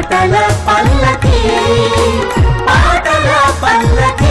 పాటల పల్లకి పాటల పల్లకి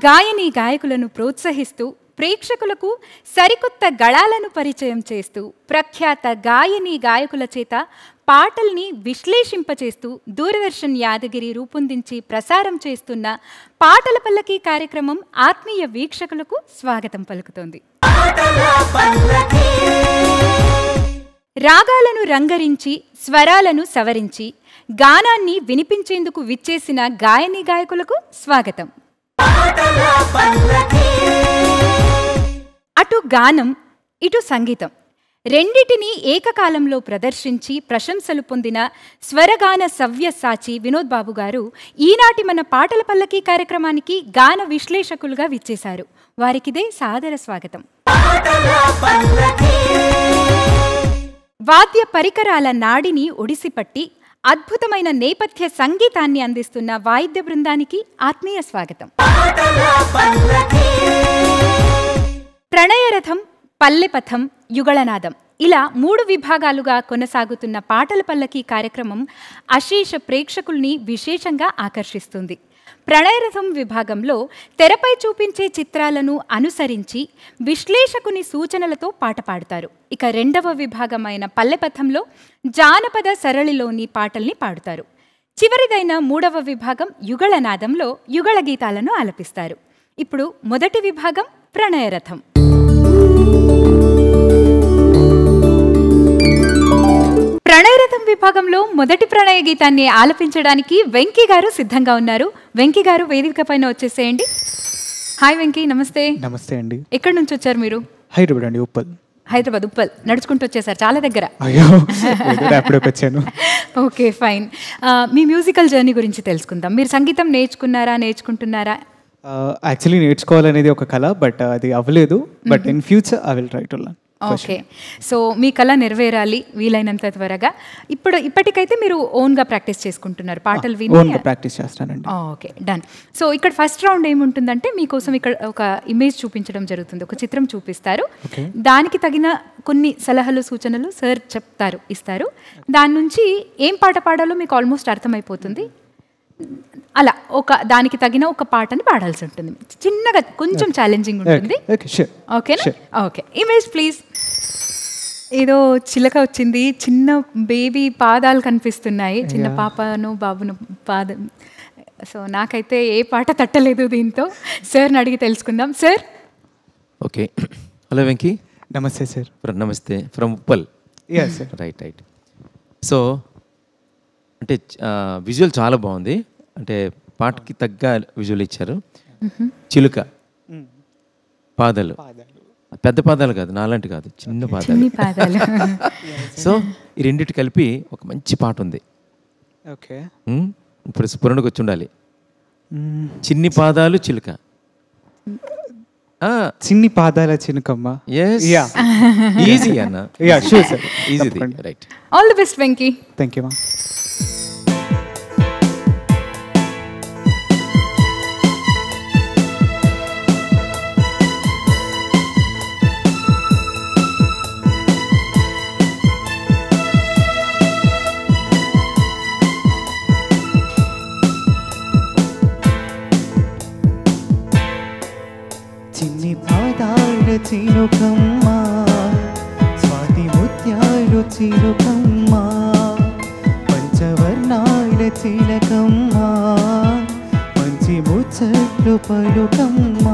గాయని గాయకులను ప్రోత్సహిస్తూ ప్రేక్షకులకు సరికొత్త గళాలను పరిచయం చేస్తూ ప్రఖ్యాత గాయని గాయకుల చేత పాటల్ని విశ్లేషింపచేస్తూ దూరదర్శన్ యాదగిరి రూపొందించి ప్రసారం చేస్తున్న పాటల పల్లకి కార్యక్రమం ఆత్మీయ వీక్షకులకు స్వాగతం పలుకుతోంది. రాగాలను రంగరించి స్వరాలను సవరించి గానాన్ని వినిపించేందుకు విచ్చేసిన గాయని గాయకులకు స్వాగతం. అటు గానం ఇటు సంగీతం రెండిటిని ఏకకాలంలో ప్రదర్శించి ప్రశంసలు పొందిన స్వరగాన సవ్యసాచి వినోద్ బాబు గారు ఈనాటి మన పాటల పల్లకి కార్యక్రమానికి గాన విశ్లేషకులుగా విచ్చేశారు. వారికిదే సాదర స్వాగతం. వాద్య పరికరాల నాడిని ఒడిసిపట్టి అద్భుతమైన నేపథ్య సంగీతాన్ని అందిస్తున్న వాయిద్య బృందానికి ఆత్మీయ స్వాగతం. ప్రణయరథం, పల్లెపథం, యుగళనాదం ఇలా 3 విభాగాలుగా కొనసాగుతున్న పాటల పల్లకి కార్యక్రమం అశేష ప్రేక్షకుల్ని విశేషంగా ఆకర్షిస్తుంది. ప్రణయరథం విభాగంలో తెరపై చూపించే చిత్రాలను అనుసరించి విశ్లేషకుని సూచనలతో పాట పాడుతారు. ఇక 2వ విభాగమైన పల్లెపథంలో జానపద సరళిలోని పాటల్ని పాడుతారు. చివరిదైన 3వ విభాగం యుగళనాదంలో యుగళ గీతాలను ఆలపిస్తారు. ఇప్పుడు మొదటి విభాగం ప్రణయరథం. ప్రణయరథం విభాగంలో మొదటి ప్రణయ గీతాన్ని ఆలపించడానికి వెంకీ గారు సిద్ధంగా ఉన్నారు. వెంకీ గారు వేదిక పైన వచ్చేసేయండి. హాయ్ వెంకీ, నమస్తే. నమస్తే అండి. ఎక్కడి నుంచి వచ్చారు మీరు? హైదరాబాద్ అండి. హైదరాబాద్ ఉప్పల్ నడుచుకుంటూ వచ్చేసారు, చాలా దగ్గర. Okay, fine. మీ మ్యూజికల్ జర్నీ గురించి తెలుసుకుందాం. మీరు సంగీతం నేర్చుకుంటున్నారా? యాక్చువల్లీ నేర్చుకోవాలనేది ఒక కళ, బట్ అది అవ్వలేదు. But in future I will try to learn. Okay, so మీ కళ నెరవేరాలి వీలైనంత త్వరగా. ఇప్పటికైతే మీరు ఓన్గా ప్రాక్టీస్ చేసుకుంటున్నారు, పాటలు విని ప్రాక్టీస్ చేస్తానండి. Okay, done. సో ఇక్కడ ఫస్ట్ రౌండ్ ఏముంటుందంటే మీకోసం ఇక్కడ ఒక ఇమేజ్ చూపించడం జరుగుతుంది, ఒక చిత్రం చూపిస్తారు. దానికి తగిన కొన్ని సలహాలు సూచనలు సార్ ఇస్తారు. దాని నుంచి ఏం పాట పాడాలో మీకు ఆల్మోస్ట్ అర్థమైపోతుంది. అలా దానికి తగిన ఒక పాటని పాడాల్సి ఉంటుంది. చిన్నగా కొంచెం ఛాలెంజింగ్ ఉంటుంది. ఓకేనా? Okay, image please. ఏదో చిలక వచ్చింది, చిన్న బేబీ పాదాలు కనిపిస్తున్నాయి, చిన్న పాపను బాబును పాదం. సో నాకైతే ఏ పాట తట్టలేదు దీంతో. సార్ని అడిగి తెలుసుకుందాం. సార్. Okay, hello Venky. నమస్తే సార్. నమస్తే, ఫ్రమ్ ఉప్పల్. రైట్. సో అంటే విజువల్ చాలా బాగుంది, అంటే పాటకి తగ్గ విజువల్ ఇచ్చారు. చిలుక పాదాలు, పెద్ద పాదాలు కాదు, నాలాంటి కాదు, చిన్న పాదాలు. సో ఈ రెండింటి కలిపి ఒక మంచి పాట ఉంది. ఓకే, ఇప్పుడు స్ఫురణకు వచ్చి ఉండాలి. చిన్ని పాదాలు చిలుక, చిన్ని పాదాల చినుకమ్మ. ఈజీ అన్న, easy. Right, all the best Venky. Thank you మా. చిలుకమ్మ స్వాతి ముత్యాలు చిలుకమ్మ పంచవర్ణాల చిలకమ్మ మంచి ముచ్చట్లు పలుకమ్మ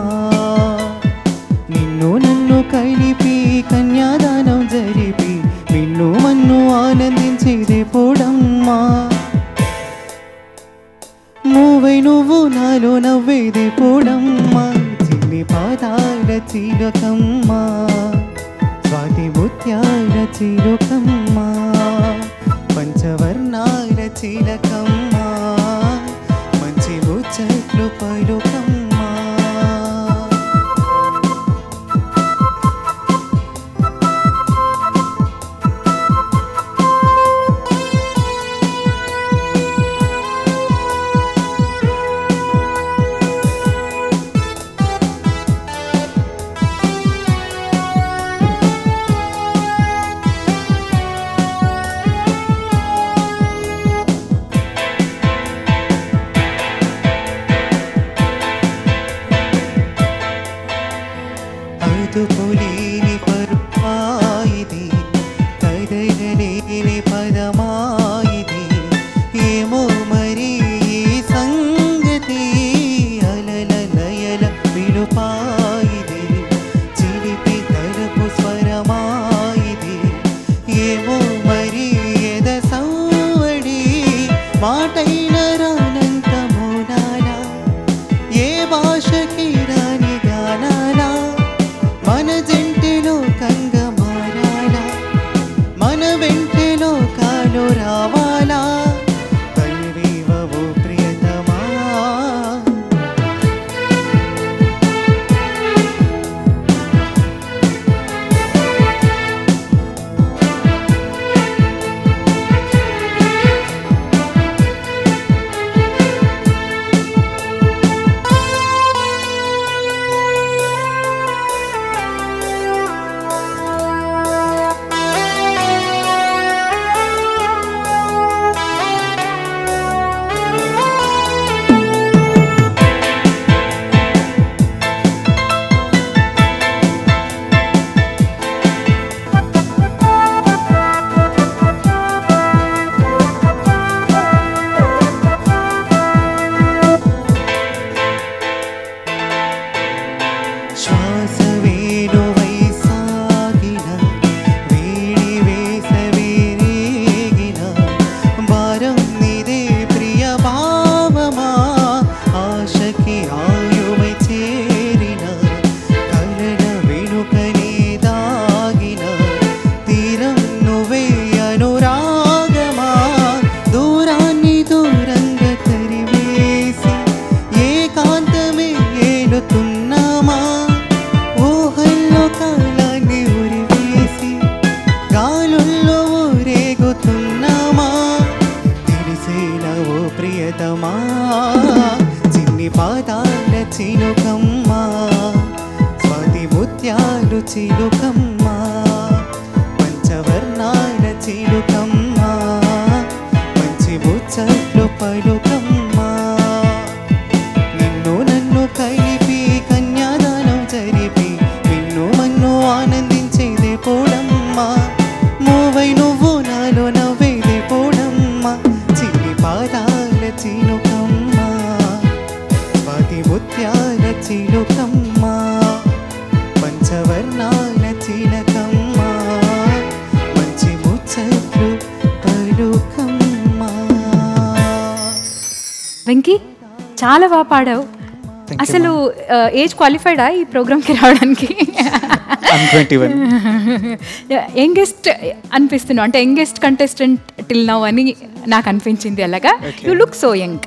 నిన్ను నన్ను కలిపి కన్యాదానం జరిపి నిన్ను మన్ను ఆనందించేదే పోడమ్మా మూవై నువ్వు నాలో నవ్వేదే పోడమ్మా చిన్ని పాదాల చిలుకమ్మ స్వాతి ముత్యాల చిలుకమ్మ పంచవర్ణాల చిలకమ్మ మంచి ముచ్చట్లు పలుకమ్మ. అదుపులేని పరుపాయిది కదలలేని పదమాయిది ఏమో మరి ఈ సంగతి అలల లయల విలుపాయిది చిలిపి తరపు స్వరమాయిది ఏమో మరి ఎద సౌవడి మాటైన రానంత మౌనాల ఏ భాషకి రాని గానాల మన జంటిలో కంగ మారాలా మన వెంటిలో కాలు రావాలా పల్లీవవు ప్రియతమా ప్రియతమా చిన్ని పాదాల చిలుకమ్మ స్వాతి ముత్యాలు చిలుకమ్మ పంచవర్ణాల చిలుకమ్మ మంచి ముచ్చట్లు పలుకమ్మ నిన్ను నన్ను కలిపి కన్యాదానం జరిపి నిన్ను మన్ను ఆనందించేదే పోడమ్మ మూవై నువ్వు నాలో నవ్వేదే పోడమ్మ చిన్ని పాదాల చిలుకమ్మ స్వాతి ముత్యాల చిలుకమ్మ పంచవర్ణాల చిలకమ్మ మంచి ముచ్చట్లు పలుకమ్మ. వెంకీ చాలా బాగా పాడావు. అసలు ఏజ్ క్వాలిఫైడా ఈ ప్రోగ్రామ్కి రావడానికి? యంగెస్ట్ అనిపిస్తున్నావు, అంటే యంగెస్ట్ కంటెస్టెంట్ టిల్ నౌ అని నాకు అనిపించింది. అలాగా you look so young.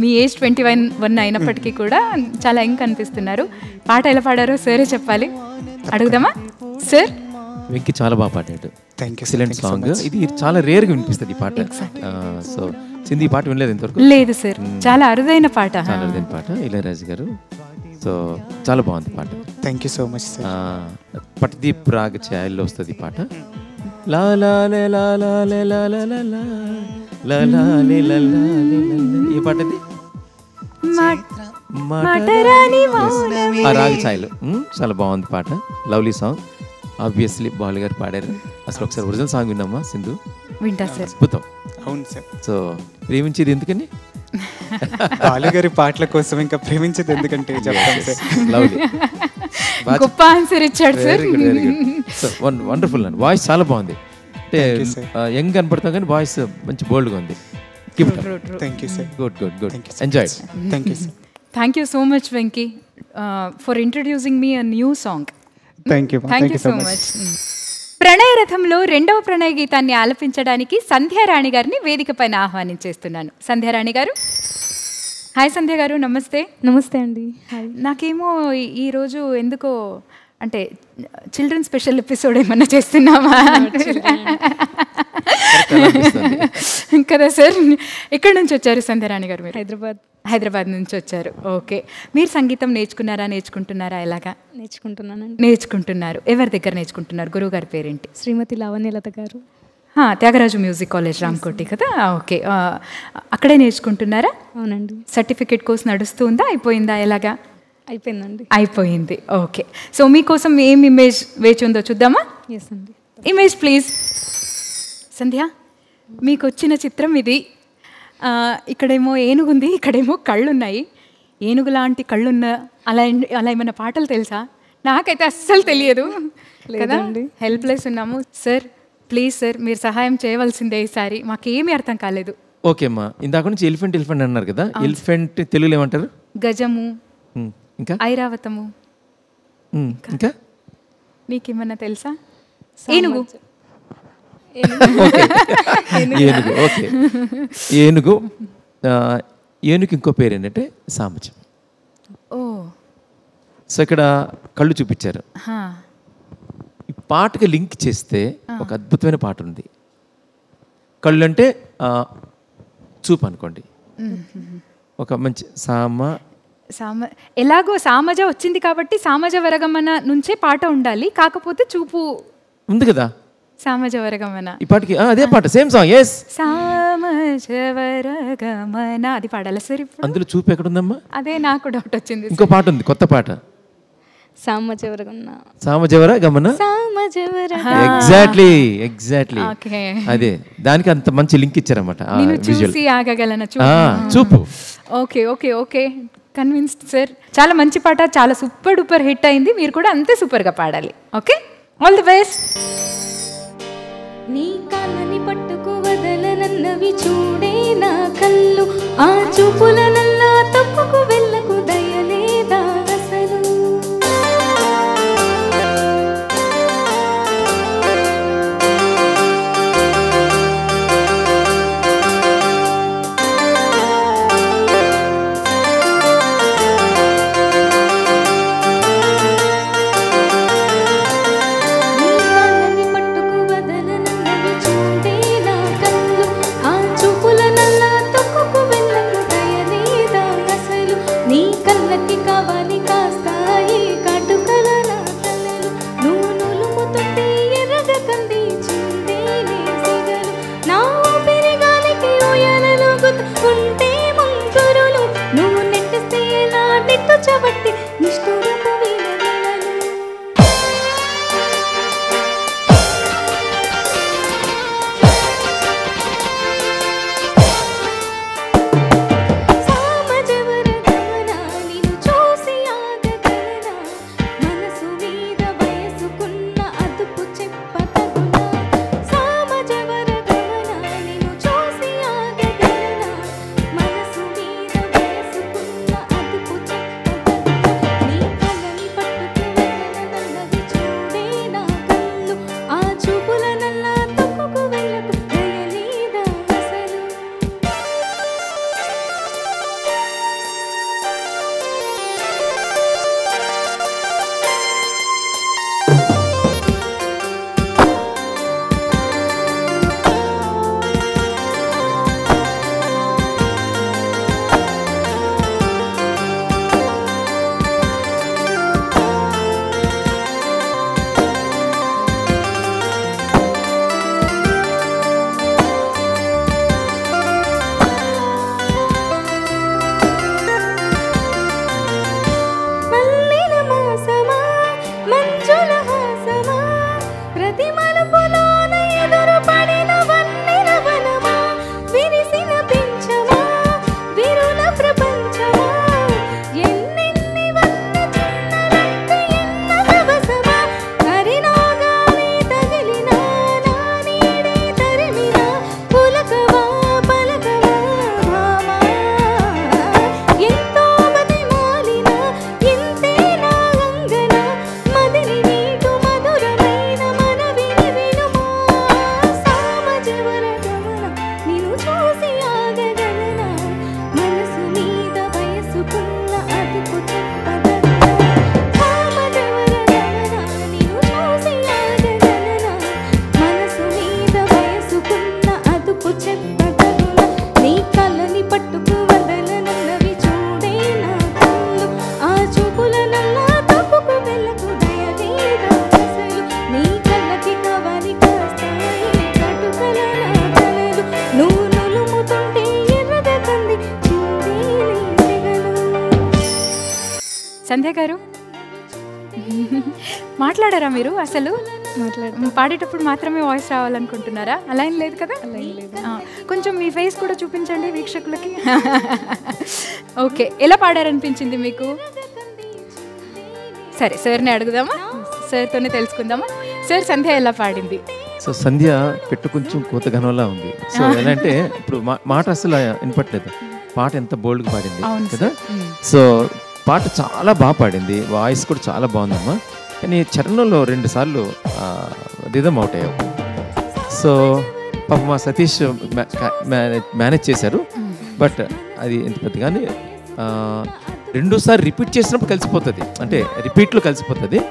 Me age 21 అయినప్పటికీ కూడా చాలా యంగ్ అనిపిస్తున్నారు. పాట ఎలా పాడారో సరే చెప్పాలి, అడుగుదామా సార్? వెంకీ చాలా బాగా పాడాడు. Thank you. Excellent song. ఇది చాలా రేర్గా వినిపిస్తుంది ఈ పాట. సో సింధీ పాట వినలేదు ఇంతవరకు? లేదు సార్, చాలా అరుదైన పాట. చాలా అరుదైన పాట, ఇళయరాజు గారు. సో చాలా బాగుంది పాట. Thank you so much sir. Patdeep raga ఛాయల్లో వస్తుంది పాట. లా లా లే లా లా లే లా లా లా లా లా లా లే లా లా లే లా లా. ఏ పాట అది? ఆ రాగ ఛాయలు. చాలా బాగుంది పాట, లవ్లీ సాంగ్. ఆబ్వియస్లీ బాలు గారు పాడారు. అసలు ఒకసారి ఒరిజినల్ సాంగ్ విన్నామా సింధు? వింటా సార్. అద్భుతం. అవును సార్. సో ప్రేమించేది ఎందుకని? బాలు గారి పాటల కోసం ఇంకా ప్రేమించేది ఎందుకంటే చెప్తాను సార్. లవ్లీ, గొప్ప ఆన్సర్ ఇచ్చాడు sir. Very good. So wonderful అండి. వాయిస్ చాలా బాగుంది. అంటే యంగ్ కనపడతాం కానీ వాయిస్ మంచి బోల్డ్గా ఉంది. Keep it up. Thank you sir. Good good good. Enjoy. Thank you sir. Thank you so much Venky for introducing me a new song. Thank you. Thank you so much. ప్రణయ రథంలో రెండవ ప్రణయ గీతాన్ని ఆలపించడానికి సంధ్యారాణి గారిని వేదిక పైన ఆహ్వానించేస్తున్నాను. సంధ్యారాణి గారు. హాయ్ సంధ్య గారు, నమస్తే. నమస్తే అండి. హాయ్. నాకేమో ఈరోజు ఎందుకో అంటే చిల్డ్రన్ స్పెషల్ ఎపిసోడ్ ఏమన్నా చేస్తున్నామా కదా సార్. ఎక్కడి నుంచి వచ్చారు సంధ్యారాణి గారు? మీరు హైదరాబాద్ నుంచి వచ్చారు. ఓకే. మీరు సంగీతం నేర్చుకుంటున్నారా? ఎలాగా నేర్చుకుంటున్నానండి? నేర్చుకుంటున్నారు. ఎవరి దగ్గర నేర్చుకుంటున్నారు? గురువు గారి పేరేంటి? శ్రీమతి లావణ్యలత గారు. త్యాగరాజు మ్యూజిక్ కాలేజ్ రామ్కోటి కదా? ఓకే. అక్కడే నేర్చుకుంటున్నారా? అవునండి. సర్టిఫికేట్ కోర్స్ నడుస్తుందా, అయిపోయిందా, ఎలాగా? అయిపోయిందండి. అయిపోయింది. ఓకే. సో మీకోసం ఏం ఇమేజ్ వేచి ఉందో చూద్దామా? ఎస్ అండి. Image please. సంధ్య, మీకు వచ్చిన చిత్రం ఇది. ఇక్కడేమో ఏనుగుంది, ఇక్కడేమో కళ్ళున్నాయి. ఏనుగు లాంటి కళ్ళున్న అలా ఏమైనా పాటలు తెలుసా? నాకైతే అస్సలు తెలియదు కదా, హెల్ప్లెస్ ఉన్నాము. సార్ ప్లీజ్ సార్, మీరు సహాయం చేయవలసిందే ఈసారి, మాకేమీ అర్థం కాలేదు. ఓకే అమ్మా. ఇందాక నుంచి ఎలిఫెంట్ అన్నారు కదా, ఎలిఫెంట్ తెలుగులో ఏమంటారు? గజము, ఇంకా ఐరావతము, ఇంకా మీకేమన్నా తెలుసా? ఏనుగు. ఏనుగు. ఓకే. ఏనుగు. ఏనుగు ఇంకో పేరు ఏంటంటే సామజం. ఓ. సో ఇక్కడ కళ్ళు చూపించారు. ఈ పాటకి లింక్ చేస్తే ఒక అద్భుతమైన పాట ఉంది. కళ్ళు అంటే చూపు అనుకోండి. ఒక మంచి ఎలాగో సామజ వచ్చింది కాబట్టి సామజ వరగమన నుంచే పాట ఉండాలి, కాకపోతే చూపు ఉంది కదా. సామజ వరగమన ఈ పాటకి అదే పాట, సేమ్ సాంగ్. ఎస్, సామజ వరగమన అది పాడాలి సార్. అందులో చూపు ఎక్కడుందమ్మా? అదే నాకు డౌట్ వచ్చింది. ఇంకో పాట ఉంది, కొత్త పాట. సామజవర గమన. ఎగ్జాక్ట్లీ అదే. దానికి అంత మంచి లింక్ ఇచ్చారన్నమాట. చూసి ఆగగలన చూపు. Okay okay okay, convinced sir. చాలా మంచి పాట, చాలా సూపర్ డూపర్ హిట్ అయింది. మీరు కూడా అంతే సూపర్గా పాడాలి. Okay, all the best. నీ కాళ్ళని పట్టుకు వదలనన్నవి చూడే నా కళ్ళు, ఆ చూపులనల్లా తప్పుకు వెళ్ళకు దయలేదా అసలు. కూర్చోబట్టి నిష్ఠురపు వీణలు సామజవర గమన నిన్ను చూసి ఆగగలనా మనసు మీద వయసుకున్న అదుపు చెప్పతగునా సామజవర గమన నిన్ను చూసి ఆగగలనా మనసు మీద వయసుకున్న అదుపు చెప్పతగునా నీ కళ్ళని పట్టుకు వెళ్ళనన్నది చూడే నా కళ్ళు ఆ చూపుల నల్లా తప్పుకు వెళ్ళకు దయలేదా అసలు మల్లెల మాసమా మంజుల హాసమా ప్రతి మలుపులోన ఎదురు పడిన వన్నెల వనమా విరిసిన పెంచమా విరుల ప్రపంచమా ఎన్నెన్ని వన్నె చిన్నలంటే ఎన్న రవసమా హరినాగాలే తగిలినా నా నీడే తరిమినా పులకవా పలకవా భామా ఎంతో బతిమాలినా ఇంతే నా అంగన మదిని నీటు మధురమైన మనవిని వినుమా సామజవర గమన నిన్ను చూసి ఆగగలనా మనసు మీద వయసుకున్న అదుపు చెప్పగలనా సామజవర గమన నిన్ను చూసి ఆగగలనా మనసు మీద వయసుకున్న అదుపు చెప్పగలనా నీ కళ్ళని పట్టుకు వదలనన్నవి చూడే నా కళ్ళు ఆ చూపుల నల్లా తప్పుకు వెళ్ళకు దయలేదా అసలు నీ కళ్ళకి కవలి కాస్తాయి కటుకల నా కలలు నువ్వు నులుముతుంటే ఎర్రగా కంది చిందేలి సెగలు సంధ్య గారు మాట్లాడారా మీరు అసలు పాడేటప్పుడు మాత్రమే వాయిస్ రావాలనుకుంటున్నారా? అలా ఏం లేదు కదా? కొంచెం మీ ఫేస్ కూడా చూపించండి వీక్షకులకి. ఓకే, ఎలా పాడారనిపించింది మీకు? సరే సార్ని అడుగుదామా, సార్తోనే తెలుసుకుందామా. సార్, సంధ్య ఎలా పాడింది? సో సంధ్య పెట్టు కొంచెం కోతగనంలా ఉంది. సో ఎలా అంటే ఇప్పుడు మాట అసలు వినపట్లేదు, పాట ఎంత బోల్డ్గా పాడింది కదా. సో పాట చాలా బాగా పాడింది, వాయిస్ కూడా చాలా బాగుందమ్మా. కానీ చరణంలో 2 సార్లు రిథమ్ అవుట్ అయ్యావు. సో పాప మా సతీష్ మేనేజ్ చేశారు, బట్ అది ఎంత పెద్దగానే 2సారి రిపీట్ చేసినప్పుడు కలిసిపోతుంది, అంటే రిపీట్లో కలిసిపోతుంది.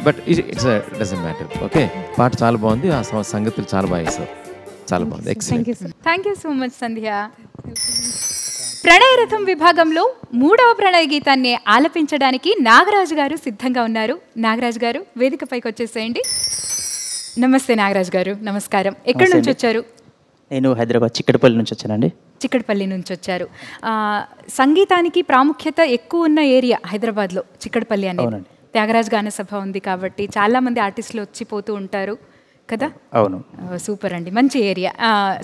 But it's doesn't matter. Okay, పాట చాలా బాగుంది, ఆ సంగతులు చాలా బాగా వేసావు, చాలా బాగుంది. Excellent. Thank you so much Sandhya. ప్రణయరథం విభాగంలో 3వ ప్రణయ గీతాన్ని ఆలపించడానికి నాగరాజు గారు సిద్ధంగా ఉన్నారు. నాగరాజు గారు వేదికపైకి వచ్చేసేయండి. నమస్తే నాగరాజు గారు, నమస్కారం. ఎక్కడి నుంచి వచ్చారు? నేను హైదరాబాద్ చిక్కడపల్లి నుంచి వచ్చానండి. చిక్కడపల్లి నుంచి వచ్చారు. సంగీతానికి ప్రాముఖ్యత ఎక్కువ ఉన్న ఏరియా హైదరాబాద్లో చిక్కడపల్లి అనేది. త్యాగరాజ్ గాన సభ ఉంది కాబట్టి చాలామంది ఆర్టిస్టులు వచ్చిపోతూ ఉంటారు కదా. అవును, సూపర్ అండి, మంచి ఏరియా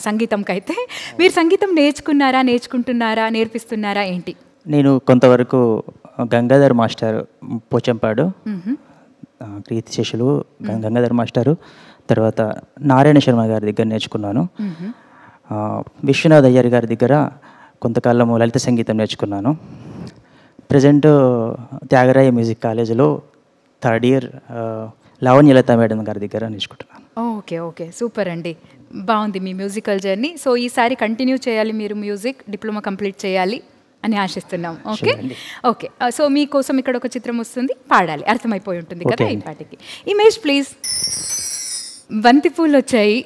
సంగీతంకి. అయితే మీరు సంగీతం నేర్చుకుంటున్నారా, నేర్పిస్తున్నారా ఏంటి? నేను కొంతవరకు గంగాధర్ మాస్టర్ పోచంపాడు ప్రీతి శిష్యులు గంగాధర్ మాస్టరు, తర్వాత నారాయణ శర్మ గారి దగ్గర నేర్చుకున్నాను. విశ్వనాథ్ అయ్యర్ గారి దగ్గర కొంతకాలము లలిత సంగీతం నేర్చుకున్నాను. ప్రజెంట్ త్యాగరాయ మ్యూజిక్ కాలేజీలో 3rd ఇయర్ లావణ్యలత మేడం గారి దగ్గర నేర్చుకుంటున్నాను. ఓకే ఓకే, సూపర్ అండి, బాగుంది మీ మ్యూజికల్ జర్నీ. సో ఈసారి కంటిన్యూ చేయాలి మీరు, మ్యూజిక్ డిప్లొమా కంప్లీట్ చేయాలి అని ఆశిస్తున్నాం. Okay okay. సో మీకోసం ఇక్కడ ఒక చిత్రం వస్తుంది, పాడాలి, అర్థమైపోయి ఉంటుంది కదా ఈ పాటకి. Image please. బంతిపూలు వచ్చాయి,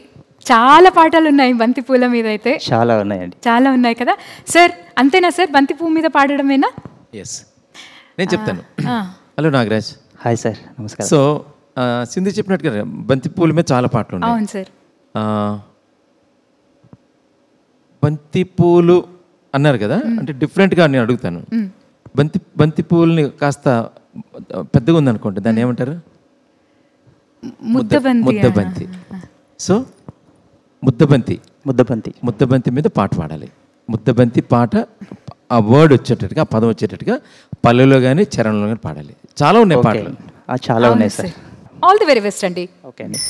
చాలా పాటలు ఉన్నాయి బంతిపూల మీద. అయితే చాలా ఉన్నాయండి, చాలా ఉన్నాయి కదా సార్. అంతేనా సార్, బంతిపూ మీద పాడడమేనా? ఎస్, నేను చెప్తాను. హలో నాగరాజ్. హాయ్ సార్, నమస్కారం. సో సింధు చెప్పినట్టుగా బంతిపూల మీద చాలా పాటలు ఉన్నాయి. అవును సార్. బంతిపూలు అన్నారు కదా, అంటే డిఫరెంట్గా నేను అడుగుతాను. బంతి పువ్వుల్ని కాస్త పెద్దగా ఉందనుకోండి, దాన్ని ఏమంటారు? ముద్దబంతి. సో ముద్దబంతి మీద పాట పాడాలి. ముద్దబంతి పాట ఆ వర్డ్ వచ్చేటట్టుగా, ఆ పదం వచ్చేటట్టుగా పల్లెలో కానీ చరణంలో కానీ పాడాలి. చాలా ఉన్నాయి పాటలు. చాలా ఉన్నాయి sir. All the very best అండి. ఓకే అండి.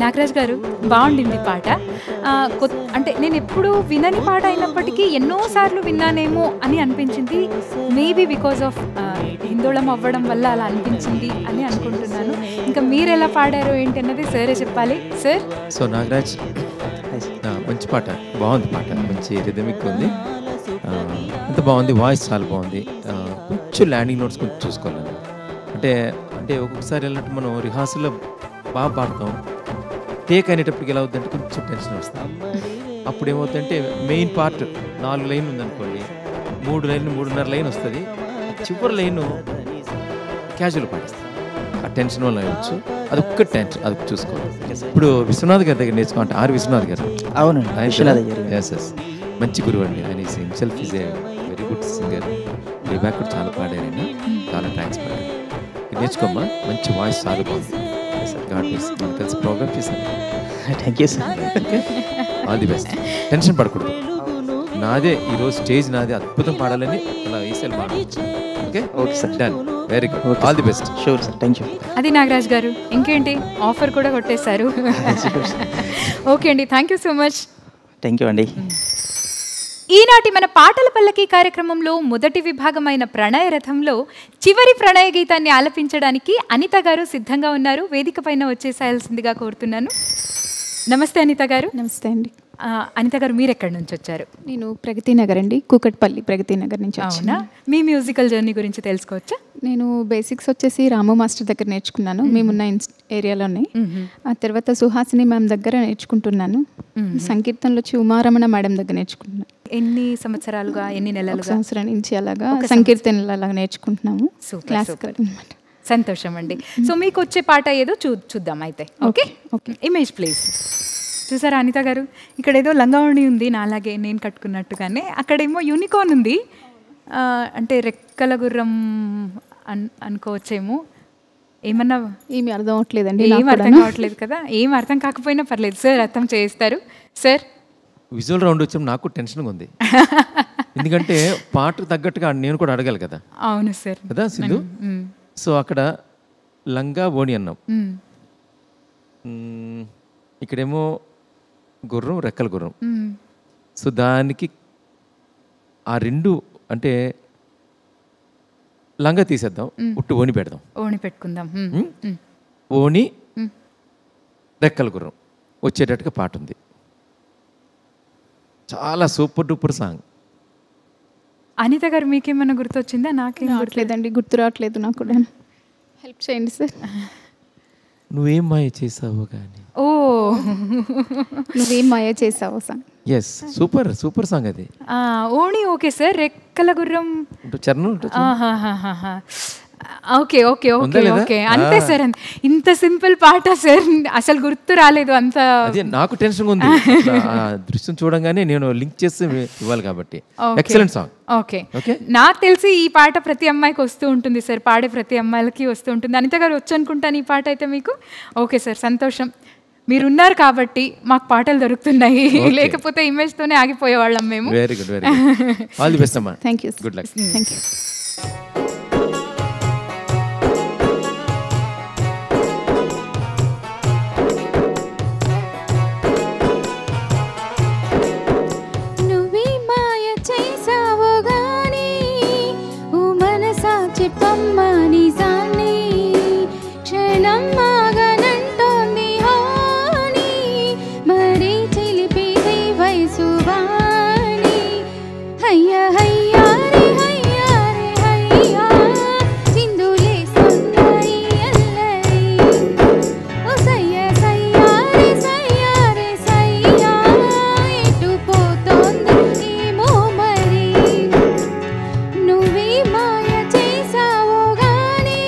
నాగరాజ్ గారు, బాగుండింది పాట. అంటే నేను ఎప్పుడు వినని పాట అయినప్పటికీ ఎన్నోసార్లు విన్నానేమో అని అనిపించింది. మేబీ బికాజ్ ఆఫ్ హిందోళం అవ్వడం వల్ల అలా అనిపించింది అని అనుకుంటున్నాను. ఇంకా మీరు ఎలా పాడారో ఏంటి అన్నది సరే చెప్పాలి సార్. సో నాగరాజ్, మంచి పాట, బాగుంది పాట, మంచి రిథమిక్ ఉంది, అంత బాగుంది, వాయిస్ చాలా బాగుంది. కొంచెం ల్యాండింగ్ నోట్స్ కొంచెం చూసుకోవాలి. అంటే అంటే ఒక్కొక్కసారి వెళ్ళినట్టు మనం రిహార్సల్లో బాగా పాడతాం, టేక్ అనేటప్పటికి ఎలా అవుతుందంటే కొంచెం టెన్షన్ వస్తుంది. అప్పుడు ఏమవుతుందంటే మెయిన్ పార్ట్ 4 లైన్ ఉందనుకోండి, 3 లైన్లు 3.5 లైన్ వస్తుంది, చివరి లైన్ క్యాజువల్ పాటిస్తాం. ఆ టెన్షన్ వల్ల అవ్వచ్చు, అదొక్క టెన్షన్, అది చూసుకోవాలి. ఇప్పుడు విశ్వనాథ్ గారి దగ్గర నేర్చుకుంటే ఆర్ విశ్వనాథ్ గారు అవునండి, విశ్వనాథ్ గారు. ఎస్ మంచి గురువు అండి. ఆయన himself is a very good singer. Playback కూడా చాలా పాడారు, ఆయన చాలా ట్రాక్స్ పాడారు. నేర్చుకోమ్మా, మంచి వాయిస్ చాలా బాగుంది. God bless. మనం కలిసి ప్రోగ్రామ్ చేశాను. Thank you sir. Okay, all the best. Tension పడకూడదు. నాదే ఈరోజు స్టేజ్ నాదే, అద్భుతం పాడాలని అలా ఈసారి పాడాలి. Okay okay sir. Done, very good, all the best. Sure sir, thank you. అది నాగరాజ్ గారు, ఇంకేంటి ఆఫర్ కూడా కొట్టేశారు. ఓకే అండి, thank you so much. Thank you అండి. ఈనాటి మన పాటల పల్లకి కార్యక్రమంలో మొదటి విభాగమైన ప్రణయ రథంలో చివరి ప్రణయ గీతాన్ని ఆలపించడానికి అనిత గారు సిద్ధంగా ఉన్నారు. వేదిక పైన వచ్చేసేయాల్సిందిగా కోరుతున్నాను. నమస్తే అనిత గారు. నమస్తే అండి. అనిత గారు, మీరు ఎక్కడి నుంచి వచ్చారు? నేను ప్రగతి నగర్ అండి, కూకట్పల్లి ప్రగతి నగర్ నుంచి అవునా? వచ్చాను. మీ మ్యూజికల్ జర్నీ గురించి తెలుసుకోవచ్చా? నేను బేసిక్స్ వచ్చేసి రాము మాస్టర్ దగ్గర నేర్చుకున్నాను, మేమున్న ఏరియాలోనే. ఆ తర్వాత సుహాసిని మ్యామ్ దగ్గర నేర్చుకుంటున్నాను. సంకీర్తనలో వచ్చి ఉమారమణ మేడం దగ్గర నేర్చుకుంటున్నాను. ఎన్ని సంవత్సరాలుగా, ఎన్ని నెలలుగా? సంవత్సరం నుంచి అలాగా సంకీర్తనలు అలాగా నేర్చుకుంటున్నాము. క్లాసికల్ అనమాట. సంతోషం అండి. సో మీకు వచ్చే పాట ఏదో చూద్దాం అయితే. Okay okay, image please. చూసారా అనిత గారు, ఇక్కడ ఏదో లంగావణి ఉంది నాలాగే, నేను కట్టుకున్నట్టుగానే. అక్కడేమో యూనికార్న్ ఉంది, అంటే రెక్కల గుర్రం అనుకోవచ్చేమో. ఏమన్నా ఏమి అర్థం అవట్లేదండి, ఏం అర్థం కావట్లేదు కదా? ఏం అర్థం కాకపోయినా పర్లేదు సార్, అర్థం చేస్తారు సార్. విజువల్ రౌండ్ వచ్చినప్పుడు నాకు టెన్షన్గా ఉంది, ఎందుకంటే పాటకు తగ్గట్టుగా నేను కూడా అడగాలి కదా. అవును సార్ కదా సింధు. సో అక్కడ లంగా ఓణి అన్నాం, ఇక్కడేమో గుర్రం, రెక్కల గుర్రం. సో దానికి ఆ రెండు అంటే లంగా తీసేద్దాం, ఉట్టు ఓణి పెడదాం. ఓణి పెట్టుకుందాం. ఓణి రెక్కల గుర్రం వచ్చేటట్టుగా పాట ఉంది. చాలా సూపర్ డూపర్ సాంగ్. అనిత గారు, మీకేమన్నా గుర్తొచ్చిందా? నాకేం రావట్లేదండి, గుర్తు రావట్లేదు నాకు కూడా. హెల్ప్ చేయండి సార్. నువ్వేం మాయ చేసావు కానీ. ఓ, నువ్వేం మాయ చేసావు song. Yes, super super song అది. ఓణి ఓకే సార్, రెక్కల గుర్రం చరణం. ఓకే ఓకే ఓకే ఓకే, అంతే సార్. ఇంత సింపుల్ పాట సార్, అసలు గుర్తు రాలేదు అంత. అదే నాకు టెన్షన్ ఉంది, దృశ్యం చూడంగానే నేను లింక్ చేసి ఇవ్వాలి కాబట్టి. Excellent song. ఓకే, నాకు తెలిసి ఈ పాట ప్రతి అమ్మాయికి వస్తూ ఉంటుంది సార్, పాడే ప్రతి అమ్మాయిలకి వస్తూ ఉంటుంది. అనిత గారు వచ్చు అనుకుంటాను ఈ పాట అయితే మీకు. ఓకే సార్, సంతోషం. మీరున్నారు కాబట్టి మాకు పాటలు దొరుకుతున్నాయి, లేకపోతే ఇమేజ్తోనే ఆగిపోయేవాళ్ళం మేము. Very good, very good, all the best అమ్మా. Thank you, good luck. Thank you. నువ్వే మాయ చేసావో గానీ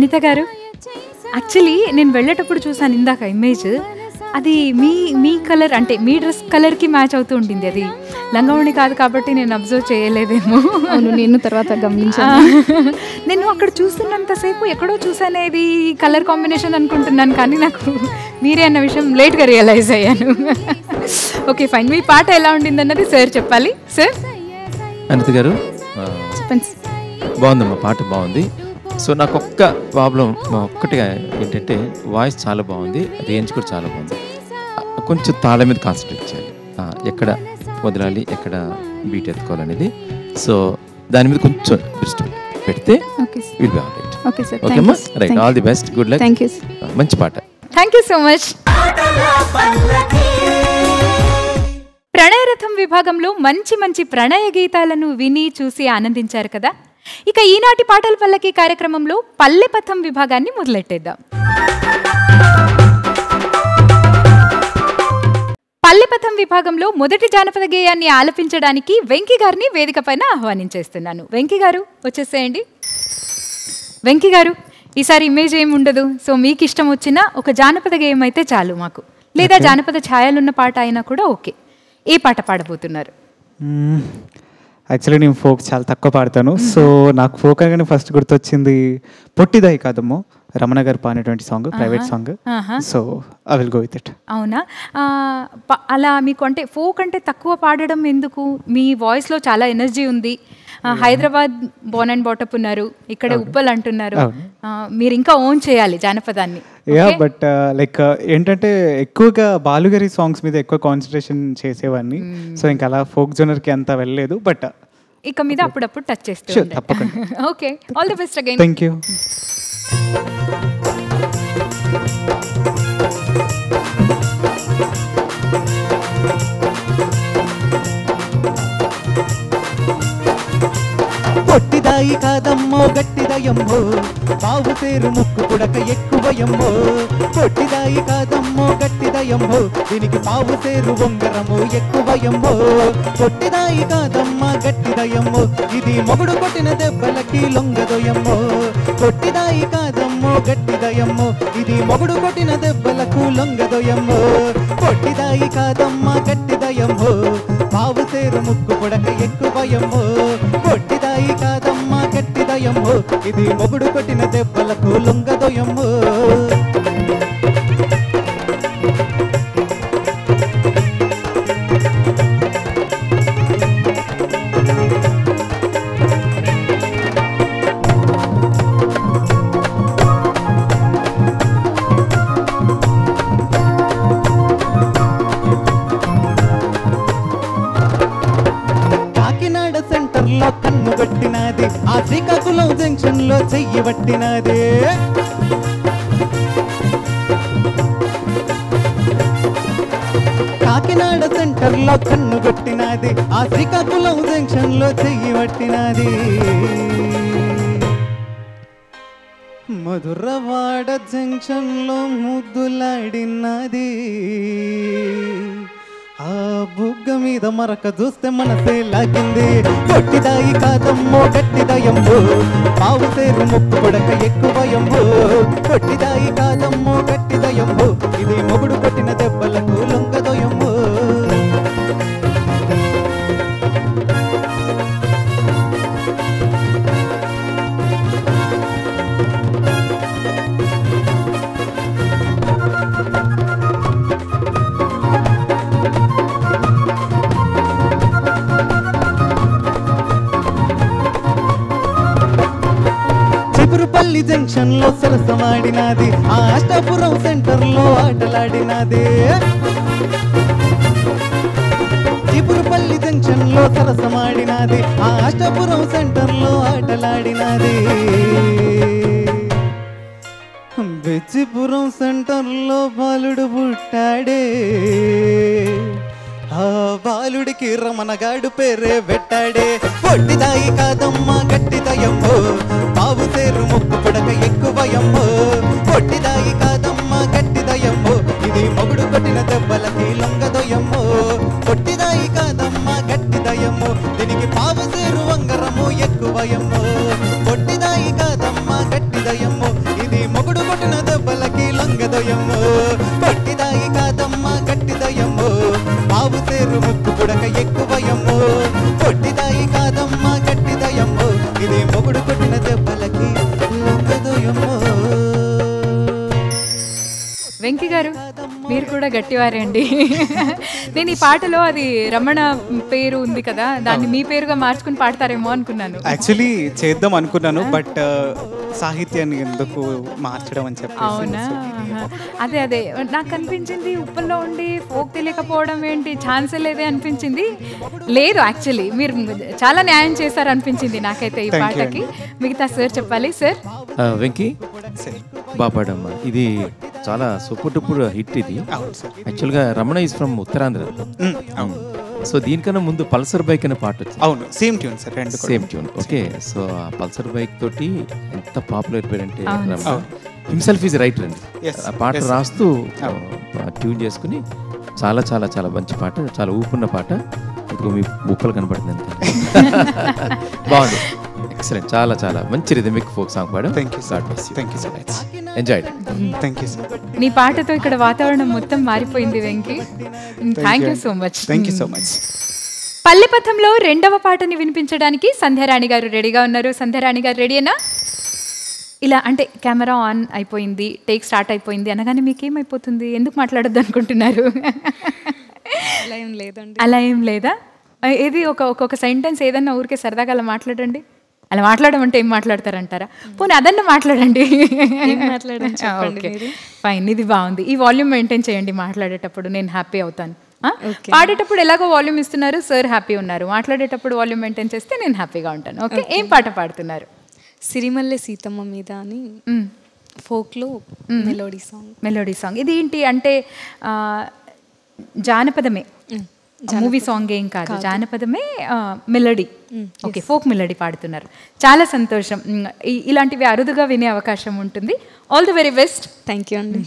అనిత గారు, యాక్చువల్లీ నేను వెళ్ళేటప్పుడు చూసాను ఇందాక ఇమేజ్, అది మీ కలర్ అంటే మీ డ్రెస్ కలర్కి మ్యాచ్ అవుతూ ఉంటుంది. అది లంగావణి కాదు కాబట్టి నేను అబ్జర్వ్ చేయలేదేమో. అవును, నేను తర్వాత గమనించాను. నేను అక్కడ చూస్తున్నంతసేపు ఎక్కడో చూసానే ఇది కలర్ కాంబినేషన్ అనుకుంటున్నాను, కానీ నాకు మీరే అన్న విషయం లేట్గా రియలైజ్ అయ్యాను. ఓకే ఫైన్, మీ పాట ఎలా ఉండింది అన్నది సార్ చెప్పాలి. సార్ అనిత గారు చెప్పండి. బాగుందమ్మా, పాట బాగుంది. సో నాకు ఒక్క ప్రాబ్లం ఒక్కటిగా ఏంటంటే వాయిస్ చాలా బాగుంది, రేంజ్ కూడా చాలా బాగుంది. కొంచెం తాళం మీద కాన్సన్ట్రేట్ చేయాలి, ఎక్కడ వదలాలి ఎక్కడ బీట్ ఎత్తుకోవాలనేది. సో దాని మీద కొంచెం దృష్టి పెడితే will be all right. Okay sir, ఓకేమ్మా, right. All the best, good luck. Thank you. మంచి పాట. Thank you so much. ప్రణయరథం విభాగంలో మంచి మంచి ప్రణయ గీతాలను విని చూసి ఆనందించారు కదా. ఇక ఈనాటి పాటల పల్లకి కార్యక్రమంలో పల్లెపథం విభాగాన్ని మొదలెట్టేద్దాం. పల్లెపథం విభాగంలో మొదటి జానపద గేయాన్ని ఆలపించడానికి వెంకీ గారిని వేదిక పైన ఆహ్వానించేస్తున్నాను. వెంకీ గారు వచ్చేసేయండి. వెంకీ గారు, ఈసారి ఇమేజ్ ఏమి ఉండదు, సో మీకు ఇష్టం వచ్చిన ఒక జానపద గేయం అయితే చాలు మాకు, లేదా జానపద ఛాయలున్న పాట అయినా కూడా ఓకే. ఏ పాట పాడబోతున్నారు? యాక్చువల్లీ నేను ఫోక్ చాలా తక్కువ పాడతాను. సో నాకు ఫోక్ అనగానే ఫస్ట్ గుర్తొచ్చింది పొట్టిదాయి కాదమ్మో, రమణ గారు పాడినటువంటి song, private song. So I will go with it. అవునా, అలా మీకు అంటే ఫోక్ అంటే తక్కువ పాడడం ఎందుకు? మీ వాయిస్లో చాలా ఎనర్జీ ఉంది. హైదరాబాద్ బోర్న్ అండ్ బాటప్ ఉన్నారు, ఇక్కడ ఉప్పల్ అంటున్నారు, మీరు ఇంకా ఓన్ చేయాలి జానపదాన్ని. యా, బట్ లైక్ ఏంటంటే ఎక్కువగా బాలుగారి సాంగ్స్ మీద ఎక్కువ కాన్సన్ట్రేషన్ చేసేవాడిని. సో ఇంకా అలా ఫోక్ జోనర్కి అంత వెళ్ళలేదు, బట్ ఇక మీద అప్పుడప్పుడు టచ్ చేస్తూ తప్పకుండా. Okay, all the best again. Thank you. పొట్టిదాయి కాదమ్మో గట్టిదయమ్మో, బావు పేరు ముక్కు పుడక ఎక్కువయమ్మో. పొట్టిదాయి కాదమ్మో గట్టిదయమ్మో, దీనికి పావు సేరు ఉంగరము ఎక్కువయమ్మో. పొట్టిదాయి కాదమ్మ గట్టిదయమ్మో, ఇది మొగుడు కొట్టిన దెబ్బలకి లొంగదోయమ్మో. పొట్టిదాయి కాదమ్మో గట్టిదయమ్మో, ఇది మొగుడు కొట్టిన దెబ్బలకు లొంగదోయమ్మో. పొట్టిదాయి కాదమ్మ గట్టిదయమ్మో, పావు సేరు ముక్కు పుడక ఎక్కువయమ్మో. పొట్టిదాయి కాదమ్మ గట్టిదయమ్మో, ఇది మొగుడు కొట్టిన దెబ్బలకు లొంగదోయమ్మో. కాకినాడ సెంటర్లో కన్ను కొట్టినది, ఆ శ్రీకాకుళం జంక్షన్ లో చెయ్యి పట్టినది. కాకినాడ సెంటర్లో కన్ను కొట్టినది, ఆ శ్రీకాకుళం జంక్షన్ లో చెయ్యి పట్టినది. మధురవాడ జంక్షన్ లో ముద్దులాడినది, ఆ బుగ్గ మీద మరక చూస్తే మనసే లాగింది. పొట్టిదాయి కాదమ్మో గట్టిదయమ్మో, పావు సేరు ముక్కు పొడక ఎక్కువయమ్మో. పొట్టిదాయి కాదమ్మో గట్టిదయమ్మో, ఇది మొగుడు కొట్టిన దెబ్బలకు లొంగదోయమ్మో. చిపురుపల్లి జంక్షన్ లో సరసమాడినది, ఆ అష్టాపురం సెంటర్ లో ఆటలాడినది. చిపురుపల్లి జంక్షన్ లో సరసమాడినది, ఆ అష్టాపురం సెంటర్ లో ఆటలాడినది. బెచ్చిపురం సెంటర్ లో బాలుడు పుట్టాడే, ఆ బాలుడికి రమణగాడు పేరే పెట్టాడే. పొట్టిదాయి కాదమ్మ గట్టిదయమ్మో, బాబు సేరు ముక్కు పుడక ఎక్కువయమ్మో. పొట్టిదాయి కాదమ్మ గట్టిదయమ్మో, ఇది మొగుడు కొట్టిన దెబ్బలకి లొంగదోయమ్మో. పొట్టిదాయి కాదమ్మ గట్టిదయమ్మో, దీనికి పావు సేరు వంగరము ఎక్కువయమ్మో. పొట్టిదాయి కాదమ్మ గట్టిదయమ్మో, పావు సేరు ముక్కు పుడక ఎక్కువయమ్మో కొట్టిదాయి కాదమ్మా గట్టిదయమ్మో ఇది మొగుడు కొట్టిన దెబ్బలకి లొంగదోయమ్మో. వెంకీ గారు మీరు కూడా గట్టివారే అండి. నేను ఈ పాటలో అది రమణ పేరు ఉంది కదా, దాన్ని మీ పేరుగా మార్చుకుని పాడతారేమో అనుకున్నాను. యాక్చువల్లీ చేద్దాం అనుకున్నాను, బట్ సాహిత్యాన్ని ఎందుకు మార్చడం అని చెప్పి. అవునా? అదే అదే నాకు అనిపించింది, ఉప్పల్లో ఉండి ఫోక్ తెలియకపోవడం ఏంటి, ఛాన్సే లేదే అనిపించింది. లేదు, యాక్చువల్లీ మీరు చాలా న్యాయం చేశారు అనిపించింది నాకైతే ఈ పాటకి. మిగతా సార్ చెప్పాలి. సార్ వెంకీ బాపాడమ్మ ఇది చాలా సూపర్ డూపర్ హిట్ ఇది. యాక్చువల్గా Ramana is from Uttarandhra. So దీనికన్నా ముందు పల్సర్ బైక్ అనే పాట వచ్చింది. అవును, సేమ్ ట్యూన్ సార్, రెండు సేమ్ ట్యూన్. ఓకే, సో ఆ పల్సర్ బైక్ తోటి ఎంత పాపులర్ అయిపోయాడంటే రమణ హిమ్సెల్ఫ్ ఈజ్ రైటర్ అండి. ఆ పాట రాస్తూ ట్యూన్ చేసుకుని చాలా చాలా చాలా మంచి పాట, చాలా ఊపున్న పాట. ఇదిగో మీ ఉప్పలు కనపడుతుంది అంత బాగుంది. ఎక్సలెంట్, చాలా చాలా మంచి రిథమిక్ ఫోక్ సాంగ్ పాడు. Thank you sir, thank you so much, enjoy. Thank you sir. నీ పాటతో ఇక్కడ వాతావరణం మొత్తం మారిపోయింది Venky. Thank you so much. Thank you so much. పల్లెపథంలో రెండవ పాటని వినిపించడానికి సంధ్యారాణి గారు రెడీగా ఉన్నారు. సంధ్యారాణి గారు రెడీనా? ఇలా అంటే కెమెరా ఆన్ అయిపోయింది, టేక్ స్టార్ట్ అయిపోయింది అనగానే మీకేమైపోతుంది? ఎందుకు మాట్లాడొద్దు అనుకుంటున్నారు? అలా ఏం లేదండి. అలా ఏం లేదా? ఏది ఒక్కొక్క సెంటెన్స్ ఏదన్నా ఊరికే సరదాగా అలా మాట్లాడండి. అలా మాట్లాడమంటే ఏం మాట్లాడతారంటారా? పోనీ అదన్నా మాట్లాడండి. ఫైన్, ఇది బాగుంది. ఈ వాల్యూమ్ మెయింటైన్ చేయండి మాట్లాడేటప్పుడు, నేను హ్యాపీ అవుతాను. పాడేటప్పుడు ఎలాగో వాల్యూమ్ ఇస్తున్నారు, సార్ హ్యాపీ ఉన్నారు. మాట్లాడేటప్పుడు వాల్యూమ్ మెయింటైన్ చేస్తే నేను హ్యాపీగా ఉంటాను. ఓకే, ఏం పాట పాడుతున్నారు? సిరిమల్లె సీతమ్మ మీద అని ఫోక్లో మెలోడీ సాంగ్. మెలోడీ సాంగ్ ఇది ఏంటి అంటే జానపదమే, మూవీ సాంగ్ ఏం కాదు, జానపదమే మెలోడీ. ఓకే, ఫోక్ మెలోడీ పాడుతున్నారు. చాలా సంతోషం. ఇలాంటివి అరుదుగా వినే అవకాశం ఉంటుంది. All the very best. Thank you అండి.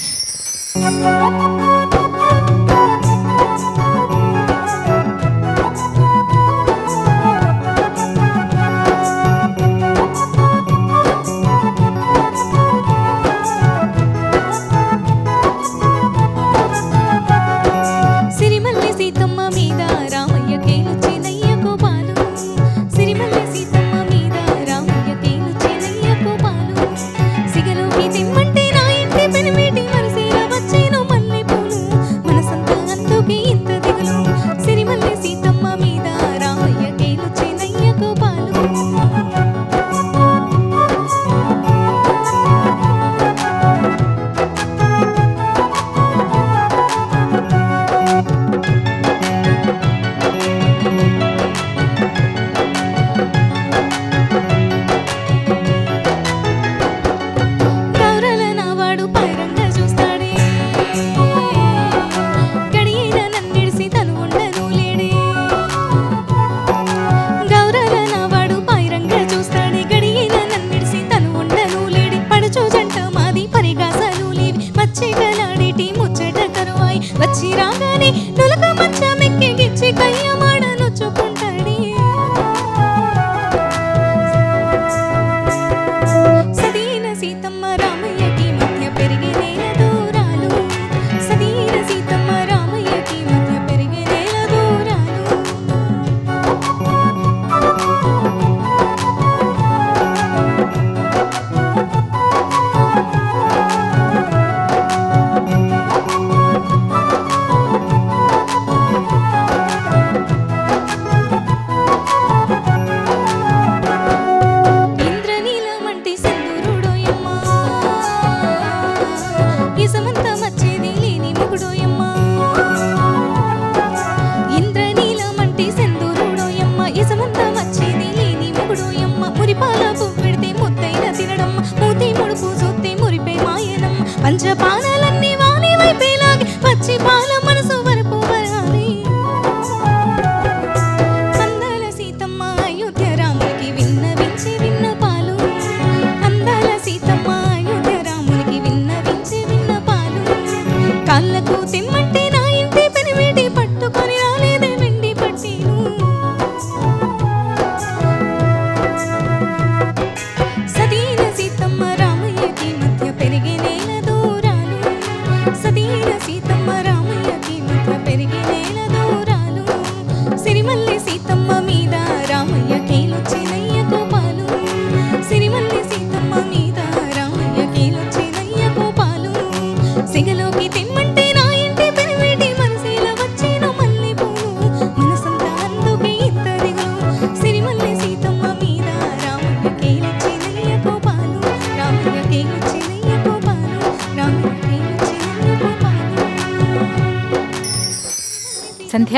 సంధ్య,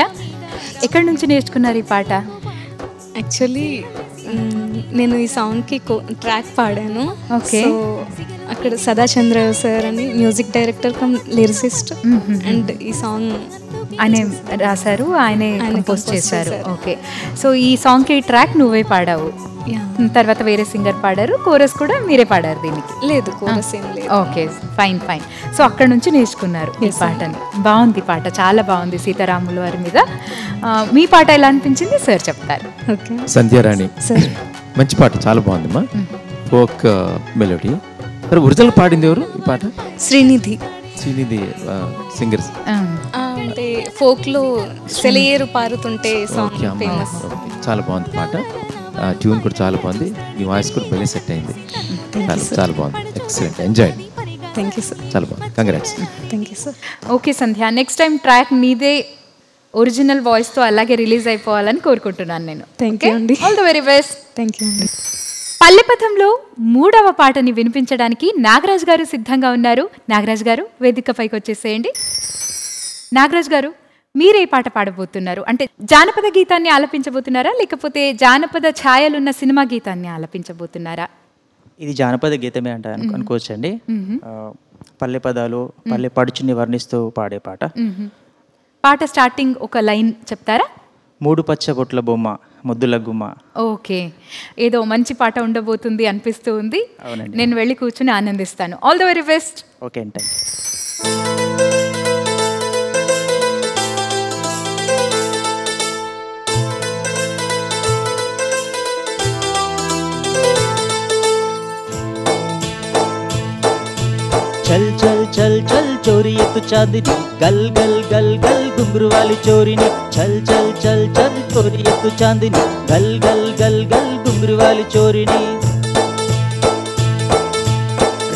ఎక్కడి నుంచి నేర్చుకున్నారు ఈ పాట? యాక్చువల్లీ నేను ఈ సాంగ్కి ట్రాక్ పాడాను. ఓకే. సో అక్కడ సదాచంద్ర సార్ అని music director come lyricist, and ఈ సాంగ్ ఆయనే రాశారు, ఆయనే కంపోజ్ చేశారు. ఓకే. సో ఈ సాంగ్కి ట్రాక్ నువ్వే పాడావు, తర్వాత వేరే సింగర్ పాడారు, కోరస్ కూడా మీరే పాడారు దీనికి? లేదు, కోరస్ ఏం లేదు. Okay, fine fine. సో అక్కడ నుంచి నేర్చుకున్నారు ఈ పాటని. బాగుంది పాట, చాలా బాగుంది, సీతారాముల వారి మీద. మీ పాట ఎలా అనిపించింది సార్ చెప్తారు. ఓకే. సంధ్యారాణి మంచి పాట, చాలా బాగుందమ్మా. Folk melody. మరి ఒరిజినల్ పాడింది ఎవరు ఈ పాట? శ్రీనిధి. శ్రీనిధి సింగర్స్. అంటే ఫోక్లో సెలయేరు పారుతుంటే సాంగ్ ఫేమస్. చాలా బాగుంది పాట, ట్యూన్ కూడా చాలా బాగుంది, మీ వాయిస్ కూడా భలే సెట్ అయింది. చాలా బాగుంది, excellent, enjoy. Thank you sir. చాలా బాగుంది, congrats. Thank you sir. Okay Sandhya, next time track నీదే ఒరిజినల్ వాయిస్తో అలాగే రిలీజ్ అయిపోవాలని కోరుకుంటున్నాను నేను. థ్యాంక్ యూ అండి. All the very best. Thank you అండి. పల్లెపథంలో 3వ పాటని వినిపించడానికి నాగరాజ్ గారు సిద్ధంగా ఉన్నారు. నాగరాజ్ గారు వేదికపైకి వచ్చేసేయండి. నాగరాజ్ గారు, మీరే పాట పాడబోతున్నారు? అంటే జానపద గీతాన్ని ఆలపించబోతున్నారా, లేకపోతే జానపద ఛాయలున్న సినిమా గీతాన్ని ఆలపించబోతున్నారా? ఇది జానపద గీతమే అంట అనుకోవచ్చండి. పల్లె పదాలు, పల్లె పడుచుని వర్ణిస్తూ పాడే పాట. పాట స్టార్టింగ్ ఒక లైన్ చెప్తారా? 3 పచ్చ బొట్ల బొమ్మ ముద్దుల గుమ్మ. ఓకే, ఏదో మంచి పాట ఉండబోతుంది అనిపిస్తూ ఉంది. నేను వెళ్ళి కూర్చుని ఆనందిస్తాను. All the very best. Okay అండి. చల్ చల్ చల్ చల్ చోరీ ఎత్తు చాందిని, గల్ గల్ గల్ గల్ గుంగురు వాలి చోరిని. చల్ చల్ చల్ చల్ చోరీ ఎత్తు చాందిని, గల్ గల్ గల్ గల్ గుంగురు వాలి చోరిని.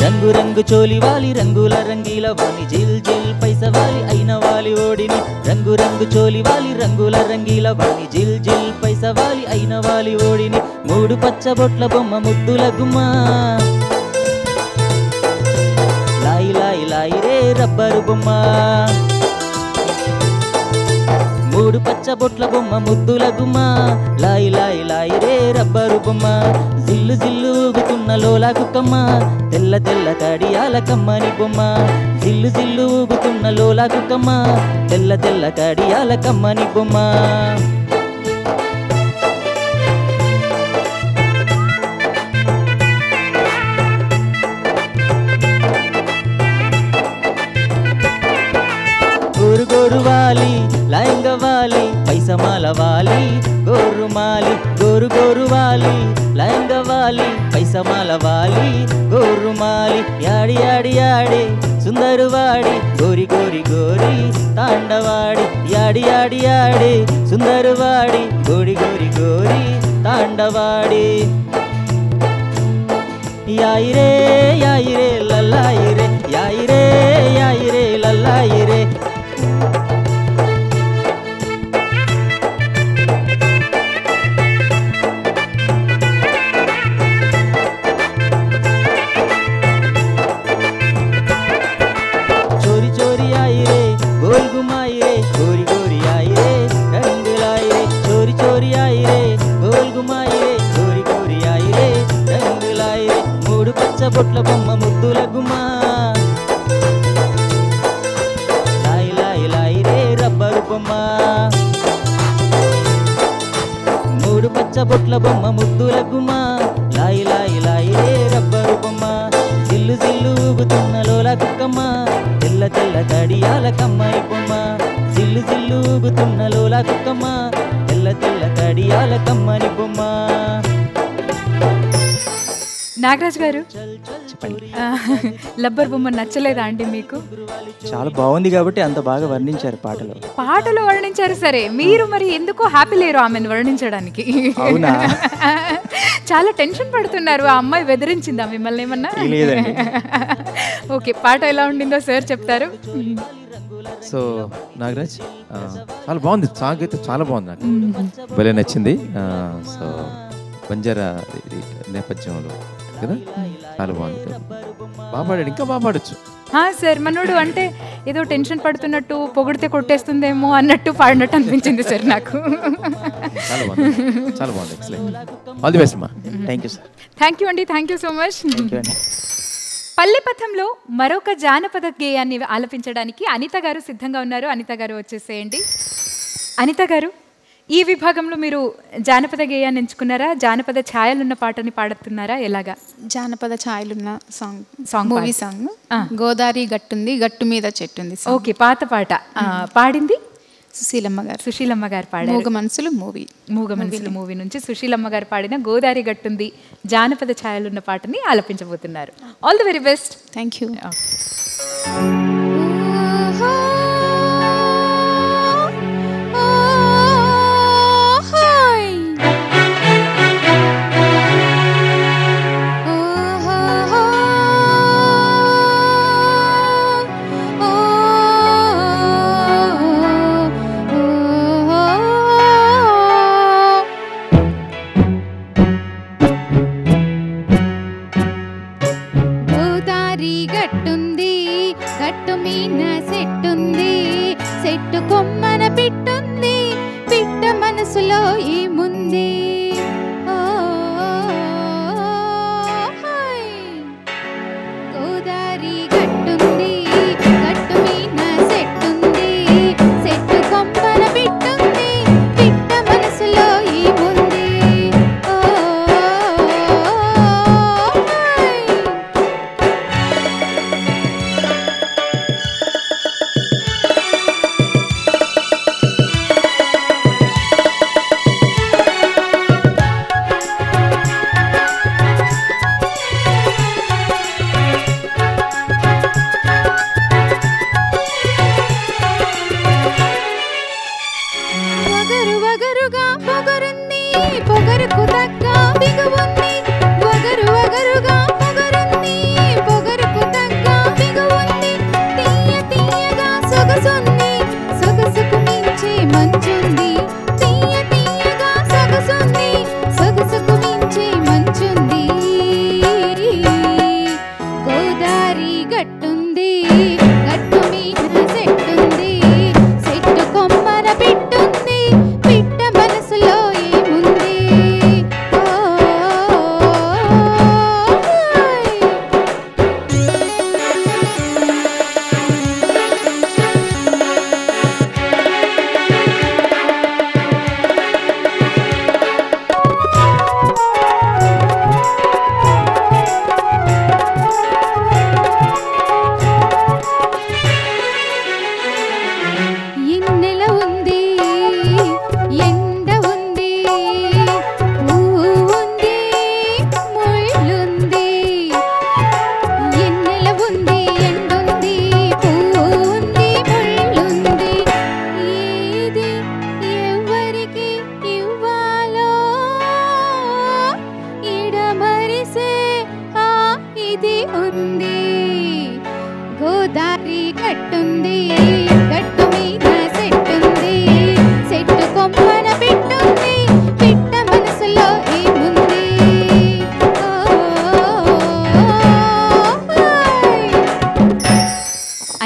రంగు రంగు చోలి వాలి రంగుల రంగీల వాలి, జిల్ జిల్ పైస వాలి అయిన వాలి ఓడిని. రంగు రంగు చోలి వాలి రంగుల రంగీల వాలి, జిల్ జిల్ పైస వాలి అయిన వాలి ఓడిని. 3 పచ్చ బొట్ల బొమ్మ ముద్దుల గుమ్మ, లాయి లాయి లాయి రే రబ్బరు బొమ్మ. 3 పచ్చ బొట్ల బొమ్మ ముద్దుల గుమ్మ, లాయి లాయి లాయి రే రబ్బరు బొమ్మ. జిల్లు జిల్లు ఊగుతున్న లోలా కుక్కమ్మ, తెల్ల తెల్ల కడియాల కమ్మని బొమ్మ. జిల్లు జిల్లు ఊగుతున్న లోలా కుక్కమ్మ, తెల్ల తెల్ల కడియాల కమ్మని బొమ్మ. గోరు గోరు వాలి లయంగ వాలి పైసమాల వాలి గోరు మాలి. గోరు గోరు వాలి లయంగ వాలి పైసమాల వాలి గోరు మాలి. యాడి యాడి యాడి సుందరు వాడి, గోరి గోరి గోరి తాండవాడి. యాడి యాడి యాడి సుందరు వాడి, గోరి గోరి గోరి తాండవాడి. యాయిరే యాయిరే లల్లాయిరే, యాయిరే యాయిరే లల్లాయిరే. చోరి చోరి ఆయిరే గోల్ గుమాయిరే, గోరి గోరి ఆయిరే రంగులాయిరే. చోరి చోరి ఆయిరే గోల్ గుమాయిరే, గోరి గోరి ఆయిరే రంగులాయిరే. 3 పచ్చ బొట్ల బొమ్మ ముద్దుల గుమ్మ, లాయి లాయి లాయి రే రబ్బరు బొమ్మ. 3 పచ్చ బొట్ల బొమ్మ ముద్దుల గుమ్మ, లాయి లాయి లాయి రే రబ్బరు బొమ్మ. జిల్లు జిల్లు ఊగుతున్న లోల కుక్కమ్మ, తెల్ల తెల్ల కడియాల కమ్మని బొమ్మ. జిల్లు జిల్లు ఊగుతున్న లోల కుక్కమ్మ, తెల్ల తెల్ల కడియాల కమ్మని బొమ్మ. నాగరాజ్ గారు, లబ్బర్ బొమ్మ నచ్చలేదా అండి మీకు? చాలా బాగుంది కాబట్టి అంత బాగా వర్ణించారు పాటలో. పాటలు వర్ణించారు సరే, మీరు మరి ఎందుకో హ్యాపీ లేరు ఆమెను వర్ణించడానికి? అవునా? చాలా టెన్షన్ పడుతున్నారు. ఆ అమ్మాయి బెదిరించిందా మిమ్మల్ని ఏమన్నా? లేదండి. ఓకే, పాట ఎలా ఉండిందో సార్ చెప్తారు. సో నాగరాజ్, చాలా బాగుంది సాంగ్, అయితే చాలా బాగుంది, నాకు భలే నచ్చింది. సో బంజారా నేపథ్యంలో కదా, చాలా బాగుంది, బాగా పాడాడు, ఇంకా బాగా పాడచ్చు. సార్ మనోడు అంటే ఏదో టెన్షన్ పడుతున్నట్టు పొగిడితే కొట్టేస్తుందేమో అన్నట్టు పాడినట్టు అనిపించింది సార్ నాకు. చాలా బాగుంది, చాలా బాగుంది. ఎక్సలెంట్. ఆల్ ది బెస్ట్ మా. Thank you sir. Thank you అండి, thank you so much. Thank you అండి. పల్లెపథంలో మరొక జానపద గేయాన్ని ఆలపించడానికి అనిత గారు సిద్ధంగా ఉన్నారు. అనిత గారు వచ్చేసేయండి. అనిత గారు, ఈ విభాగంలో మీరు జానపద గేయాన్ని ఎంచుకున్నారా, జానపద ఛాయలున్న పాటని పాడుతున్నారా, ఎలాగా? జానపద ఛాయలున్న సాంగ్ మూవీ సాంగ్ గోదావరి గట్టుంది గట్టు మీద చెట్టుంది. ఓకే, పాత పాట. పాడింది సుశీలమ్మ గారు. సుశీలమ్మ గారు పాడారు. మూగ మనసులు మూవీ. మూగ మనసులు మూవీ నుంచి సుశీలమ్మ గారు పాడిన గోదారి గట్టుంది జానపద ఛాయలున్న పాటని ఆలపించబోతున్నారు. All the very best. Thank you.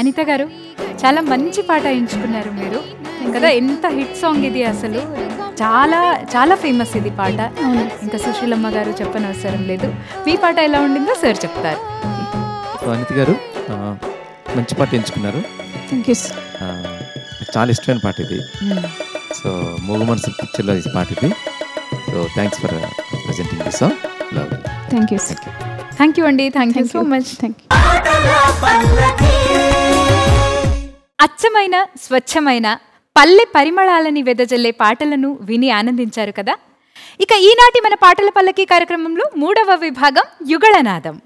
Anitha గారు, చాలా మంచి పాట ఎంచుకున్నారు మీరు కదా. ఎంత హిట్ సాంగ్ ఇది, అసలు చాలా చాలా ఫేమస్ ఇది పాట. ఇంకా సుశీలమ్మ గారు చెప్పనవసరం లేదు. మీ పాట ఎలా ఉండిందో సార్ చెప్తారు. అనిత గారు మంచి పాట ఎంచుకున్నారు. Thank you sir. చాలా ఇష్టమైన పాట ఇది. సో మూగ మనసు పిక్చర్లో ఈ పాట ఇది. So thanks for presenting this song. Love. Thank you sir. Thank you అండి, thank you so much. Thank you. అచ్చమైన స్వచ్ఛమైన పల్లె పరిమళాలని వెదజల్లే పాటలను విని ఆనందించారు కదా. ఇక ఈనాటి మన పాటల పల్లకి కార్యక్రమంలో 3వ విభాగం యుగళనాదం.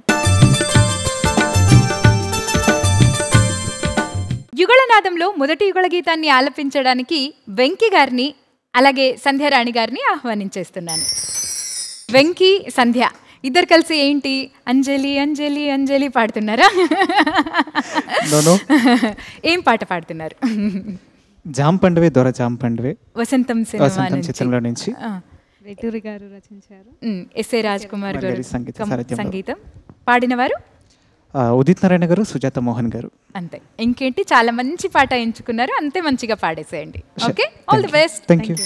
యుగళనాదంలో మొదటి యుగళ గీతాన్ని ఆలపించడానికి వెంకీ గారిని అలాగే సంధ్యారాణి గారిని ఆహ్వానించేస్తున్నాను. వెంకీ, సంధ్య ఇద్దరు కలిసి ఏంటి అంజలి అంజలి అంజలి పాడుతున్నారా? ఏం పాట పాడుతున్నారు? జామ్ పండువే దొర జామ్ పండువే వసంతం చిత్రంలో నుంచి వేటూరి గారు రచించారు. ఎస్ఏ రాజ్ కుమార్ గారు సంగీతం. సంగీతం. పాడిన వారు ఉదిత్ నారాయణ గారు, సుజాత మోహన్ గారు. అంతే, ఇంకేంటి, చాలా మంచి పాట ఎంచుకున్నారు, అంతే మంచిగా పాడేసేయండి. Okay, all the best. Thank you.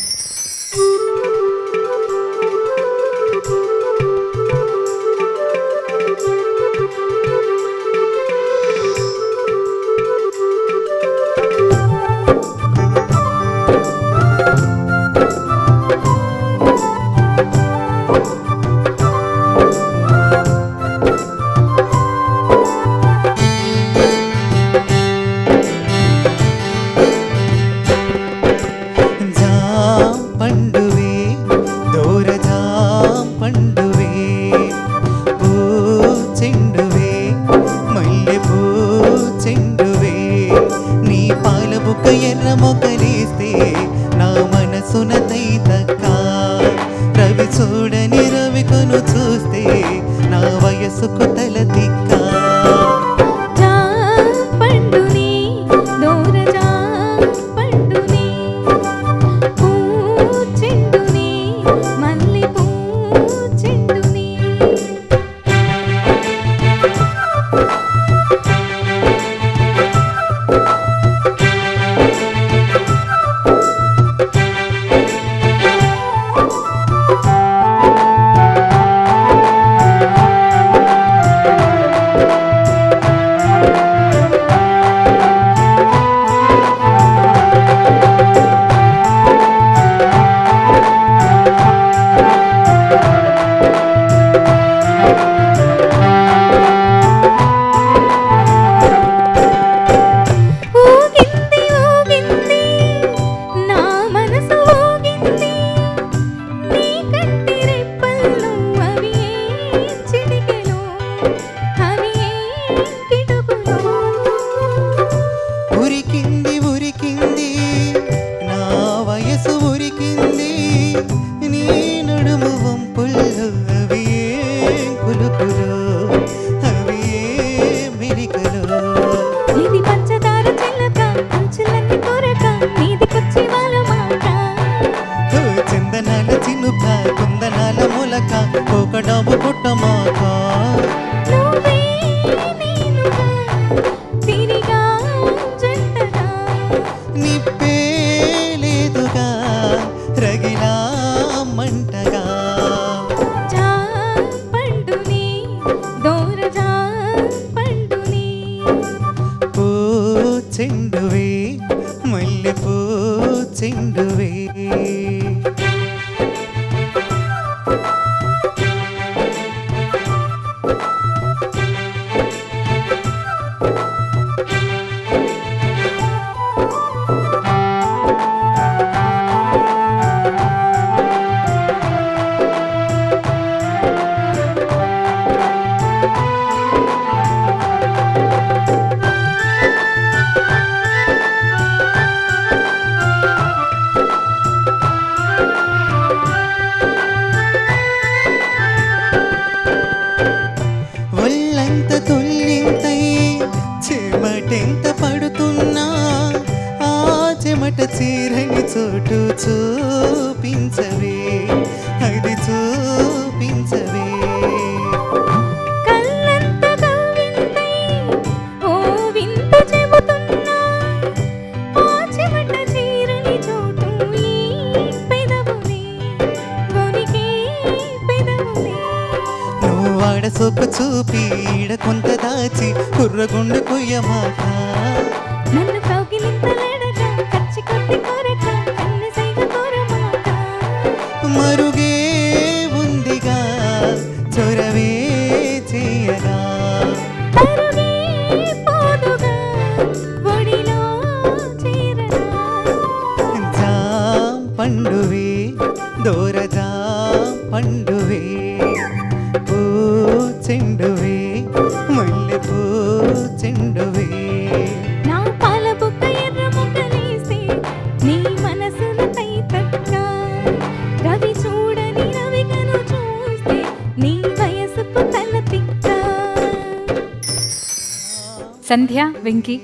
Sandhya, Venky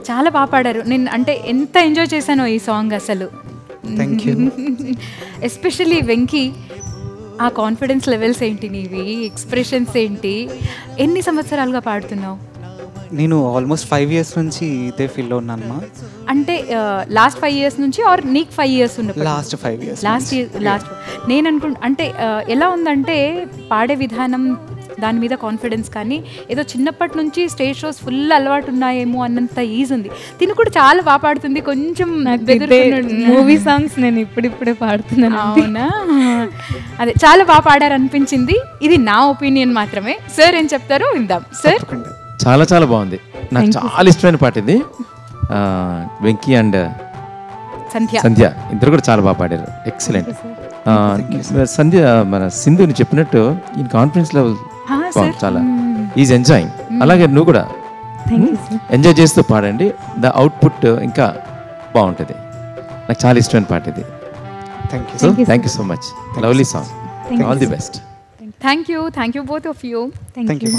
చాలా బాగా పాడారు. నేను అంటే ఎంత ఎంజాయ్ చేశానో ఈ సాంగ్ అసలు. Thank you. ఎస్పెషల్లీ వెంకీ, ఆ కాన్ఫిడెన్స్ లెవెల్స్ ఏంటి నీవి, ఎక్స్ప్రెషన్స్ ఏంటి, ఎన్ని సంవత్సరాలుగా పాడుతున్నావు? నేను ఆల్మోస్ట్ 5 years నుంచి ఇదే ఫీల్డ్లో ఉన్నానమ్మా. అంటే లాస్ట్ 5 years నుంచి ఆర్ నీకు 5 years ఉండదు? Last 5 years. లాస్ట్ నేను అంటే ఎలా ఉందంటే పాడే విధానం, దాని మీద కాన్ఫిడెన్స్, కానీ ఏదో చిన్నప్పటి నుంచి స్టేజ్ షోస్ ఫుల్ అలవాటు ఉన్నాయేమో అన్నంత ఈజీ ఉంది. తిను కూడా చాలా బాగా పాడుతుంది. కొంచెం మూవీ సాంగ్స్ నేను ఇప్పుడిప్పుడే పాడుతున్నాను. అవునా? అదే చాలా బాగా పాడారు అనిపించింది. ఇది నా ఒపీనియన్ మాత్రమే. సార్ ఏం చెప్తారో విందాం. సార్ చాలా చాలా బాగుంది. నాకు చాలా ఇష్టమైన పాట ఇది. వెంకీ అండ్ సంధ్య ఇద్దరు కూడా చాలా బాగా పాడారు. ఎక్సలెంట్. సంధ్య మన సింధుని చెప్పినట్టు ఈ కాన్ఫిడెన్స్ లెవెల్ చాలా ఈజ్ ఎంజాయింగ్. అలాగే నువ్వు కూడా ఎంజాయ్ చేస్తూ పాడండి. ద అవుట్పుట్ ఇంకా బాగుంటుంది. నాకు చాలా ఇష్టమైన పాట ఇది. Thank you so much. Lovely song. All the best. Thank you both of you. Thank you.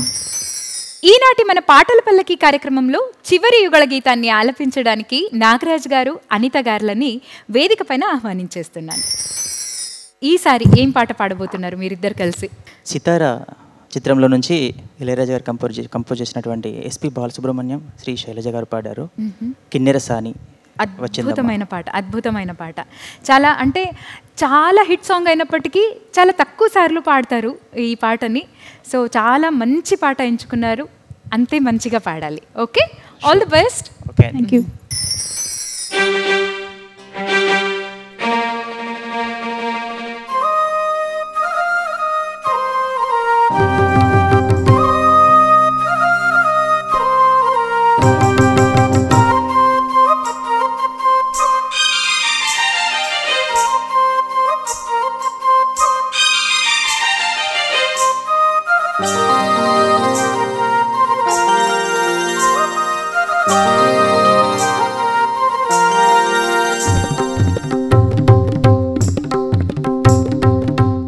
ఈనాటి మన పాటల పల్లకి కార్యక్రమంలో చివరి యుగళ గీతాన్ని ఆలపించడానికి నాగరాజ్ గారు, అనిత గారులని వేదిక పైన ఆహ్వానించేస్తున్నాను. ఈసారి ఏం పాట పాడబోతున్నారు మీరిద్దరు కలిసి? సితారా చిత్రంలో నుంచి ఇళయరాజా గారు కంపోజ్ చేసినటువంటి ఎస్పి బాలసుబ్రహ్మణ్యం, శ్రీ శైలజ గారు పాడారు. కిన్నెర సాని. అద్భుతమైన పాట. చాలా హిట్ సాంగ్ అయినప్పటికీ చాలా తక్కువ సార్లు పాడతారు ఈ పాటని. సో చాలా మంచి పాట ఎంచుకున్నారు. అంతే మంచిగా పాడాలి. Okay, all the best. Okay, thank you.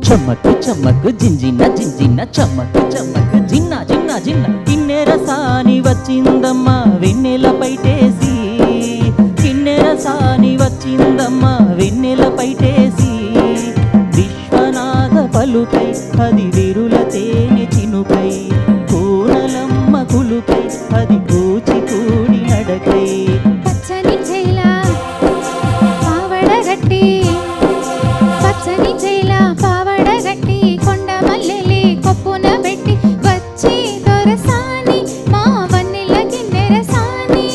చమ్మకు చమ్మకు జింజిన జింజిన చమ్మకు చమ్మకు జిన్న జిన్న జిన్న కిన్నెర సాని వచ్చిందమ్మా వెన్నెల పైటేసి. కిన్నెర సాని వచ్చిందమ్మా వెన్నెల పైటేసి. విశ్వనాథ పలుకై అది విరుల తేనె చినుకై. కూనలమ్మ కులుకై అది కూచిపూడి నడకై. పచ్చని చేలా పావడగట్టి, పచ్చని చేలా పావడగట్టి, కొండ మల్లెలి కొప్పున పెట్టి వచ్చి దొరసాని మా వన్నెల కిన్నెర సాని.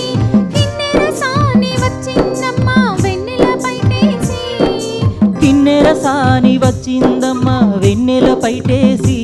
కిన్నెర సాని వచ్చిందమ్మా వెన్నెల పైటేసి. కిన్నెర సాని వచ్చిందమ్మా వెన్నెల పైటేసి.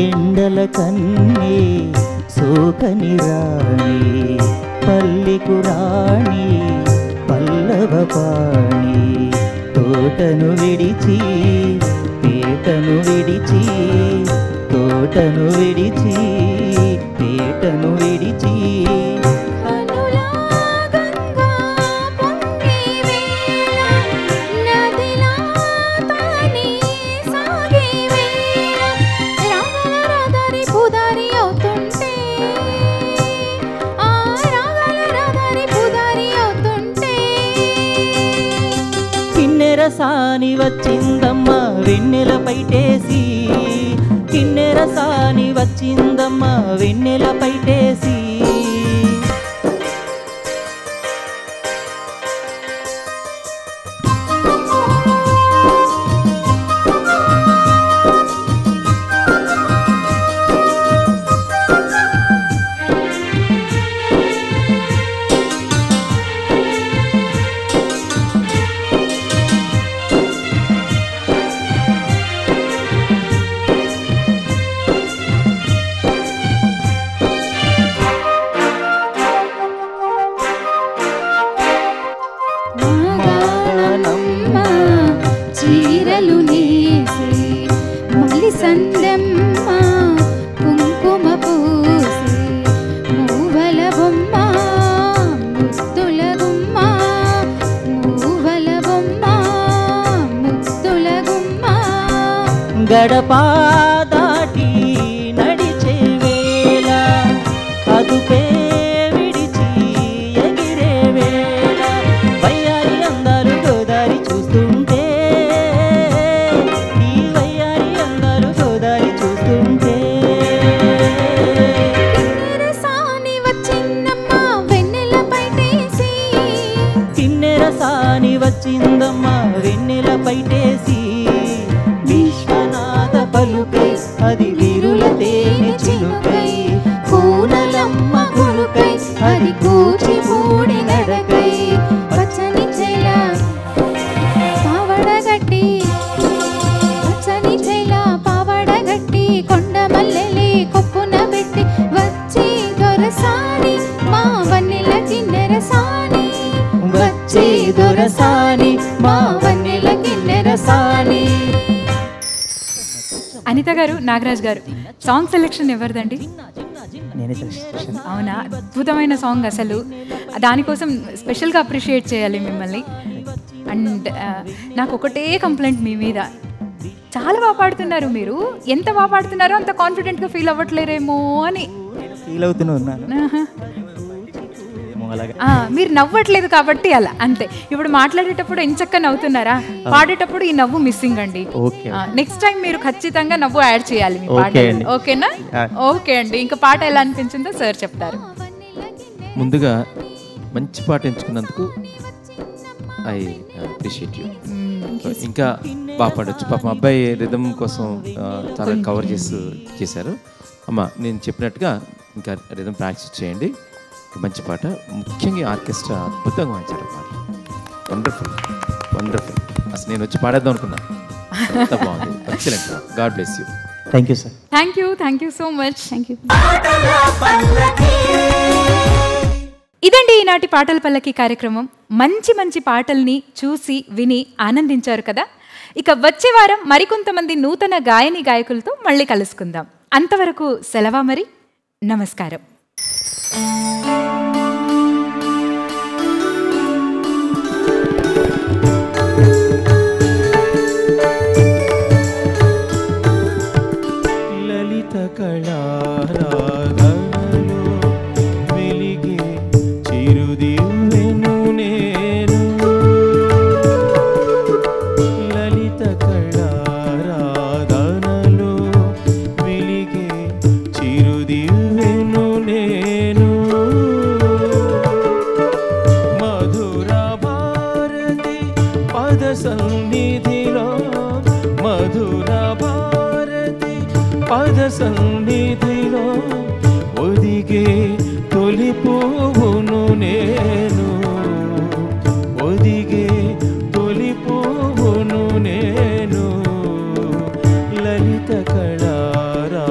ఎండల కన్నే సోకని రాణి, పల్లెకు రాణి పల్లవ పాణి. తోటను విడిచి పేటను విడిచి, తోటను విడిచి పేటను విడిచి. కిన్నెర సాని వచ్చిందమ్మా వెన్నెల పైటేసి. కిన్నెర సాని వచ్చిందమ్మా వెన్నెల పైటేసి. గడప దాటి నడిచే వేళ అదుపే విడిచి ఎగిరే వేళ వయ్యారి అందాలు గోదారి చూస్తుంటే ఈ వయ్యారి అందాలు గోదారి చూస్తుంటే సాని వచ్చిందమ్మా వెన్నెల పైటేసి విశ్వనాథ పలుకై అది వీరుల తేనె చిలుకై కూనలమ్మ కొలుకై అది కూచిపూడి నడకై పచ్చని చేల పావడగట్టి పచ్చని చేల పావడగట్టి కొండ మల్లెలి కొప్పున పెట్టి వచ్చి దొరసాని మా వన్నెల కిన్నెరసాని వచ్చి దొరసాని మా వన్నెల కిన్నెరసాని. అనిత గారు, నాగరాజ్ గారు, సాంగ్ సెలెక్షన్ ఎవరిదండి? అవునా, అద్భుతమైన సాంగ్. అసలు దానికోసం స్పెషల్గా అప్రిషియేట్ చేయాలి మిమ్మల్ని. అండ్ నాకు ఒకటే కంప్లైంట్ మీ మీద, చాలా బాగా పాడుతున్నారు మీరు. ఎంత బాగా పాడుతున్నారో అంత కాన్ఫిడెంట్గా ఫీల్ అవ్వట్లేరేమో అని ఫీల్ అవుతున్నాను. మీరు నవ్వట్లేదు కాబట్టి అలా, అంతే. ఇప్పుడు మాట్లాడేటప్పుడు ఎంచక్క నవ్వుతున్నారా, పాడేటప్పుడు ఈ నవ్వు మిస్సింగ్ అండి. నెక్స్ట్ టైం మీరు ఖచ్చితంగా నవ్వు యాడ్ చేయాలి మీ పాట. ఓకేనా? ఓకే అండి. ఇంకా పాట ఎలా అనిపించిందో సార్ చెప్తారు. ముందుగా మంచి పాట ఎంచుకున్నందుకు ఐ అప్రిషియేట్ యూ. ఇంకా బాగా పాడొచ్చు. పాపం అబ్బాయి రిథమ్ కోసం చాలా కవర్ చేశారు. అమ్మ నేను చెప్పినట్టుగా ఇంకా రిథమ్ ప్రాక్టీస్ చేయండి. మంచి పాట, ముఖ్యంగా ఆర్కెస్ట్రా అద్భుతంగా వాయించారు పాట. Wonderful wonderful. అసలు నేను వచ్చి పాడేద్దాం అనుకున్నా, అంత బాగుంది. Excellent. God bless you. Thank you sir. Thank you so much. Thank you. ఇదండి ఈనాటి పాటల పల్లకి కార్యక్రమం. మంచి మంచి పాటల్ని చూసి విని ఆనందించారు కదా. ఇక వచ్చే వారం మరికొంతమంది నూతన గాయని గాయకులతో మళ్ళీ కలుసుకుందాం. అంతవరకు సెలవా మరి. నమస్కారం. లలిత కళారాధనలో వెలిగే చిరుదివ్వెను నేను. లలిత కళారాధనలో వెలిగే చిరుదివ్వెను నేను. మధుర భారతి పద సన్నిధిలో, మధుర భారతి పద సన్నిధిలో ఒదిగే తొలి పువ్వును నేను. ఒదిగే తొలి పువ్వును నేను. లలిత కళారాధనలో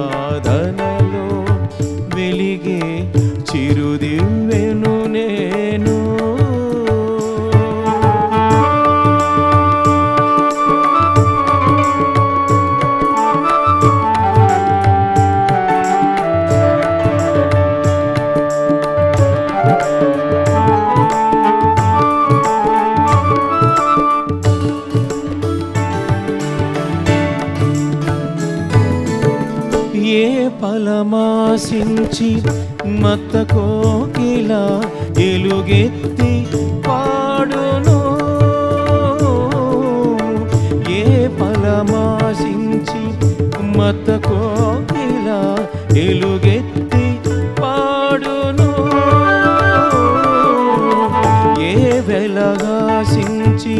వెలిగే చిరుదివ్వెను నేను. ఏ ఫలమాసించి మత్త కోకిల ఎలుగెత్తి పాడును. ఏ ఫలమాసించి మత్త కోకిల ఎలుగెత్తి పాడును. ఏ వెలగాసించి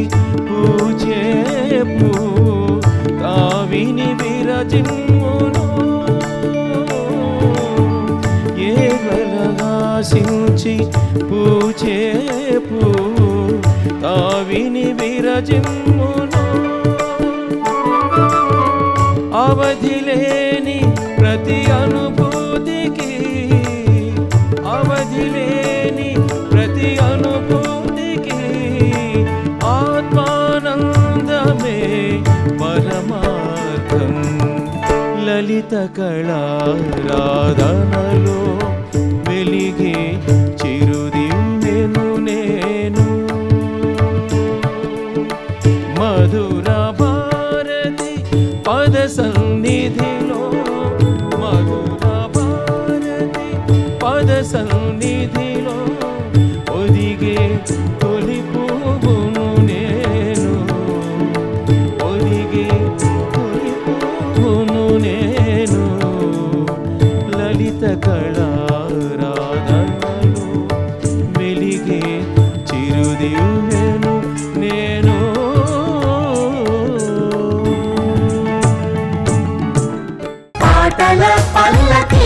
పూజే పూ తావిని విరజిమ్మును. ఏ వెలగాసించి పూజే పూ తావిని విరజిమ్మును. అవధిలేని ప్రతి అనుభూతికి, అవధిలేని ప్రతి అనుభూతికి ఆత్మానందమే పరమార్థం. లలిత కళారాధనలో వెలిగే చిరుదివ్వెను నేను. మధుర భారతి పద సన్నిధిలో మధుర భారతి పద సన్నిధిలో ఒదిగే తొలి పువ్వును నేను ఒదిగే తొలి పువ్వును నేను లలిత కళారాధనలో వెలిగే చిరుదివ్వెను నేను పాటల పల్లకి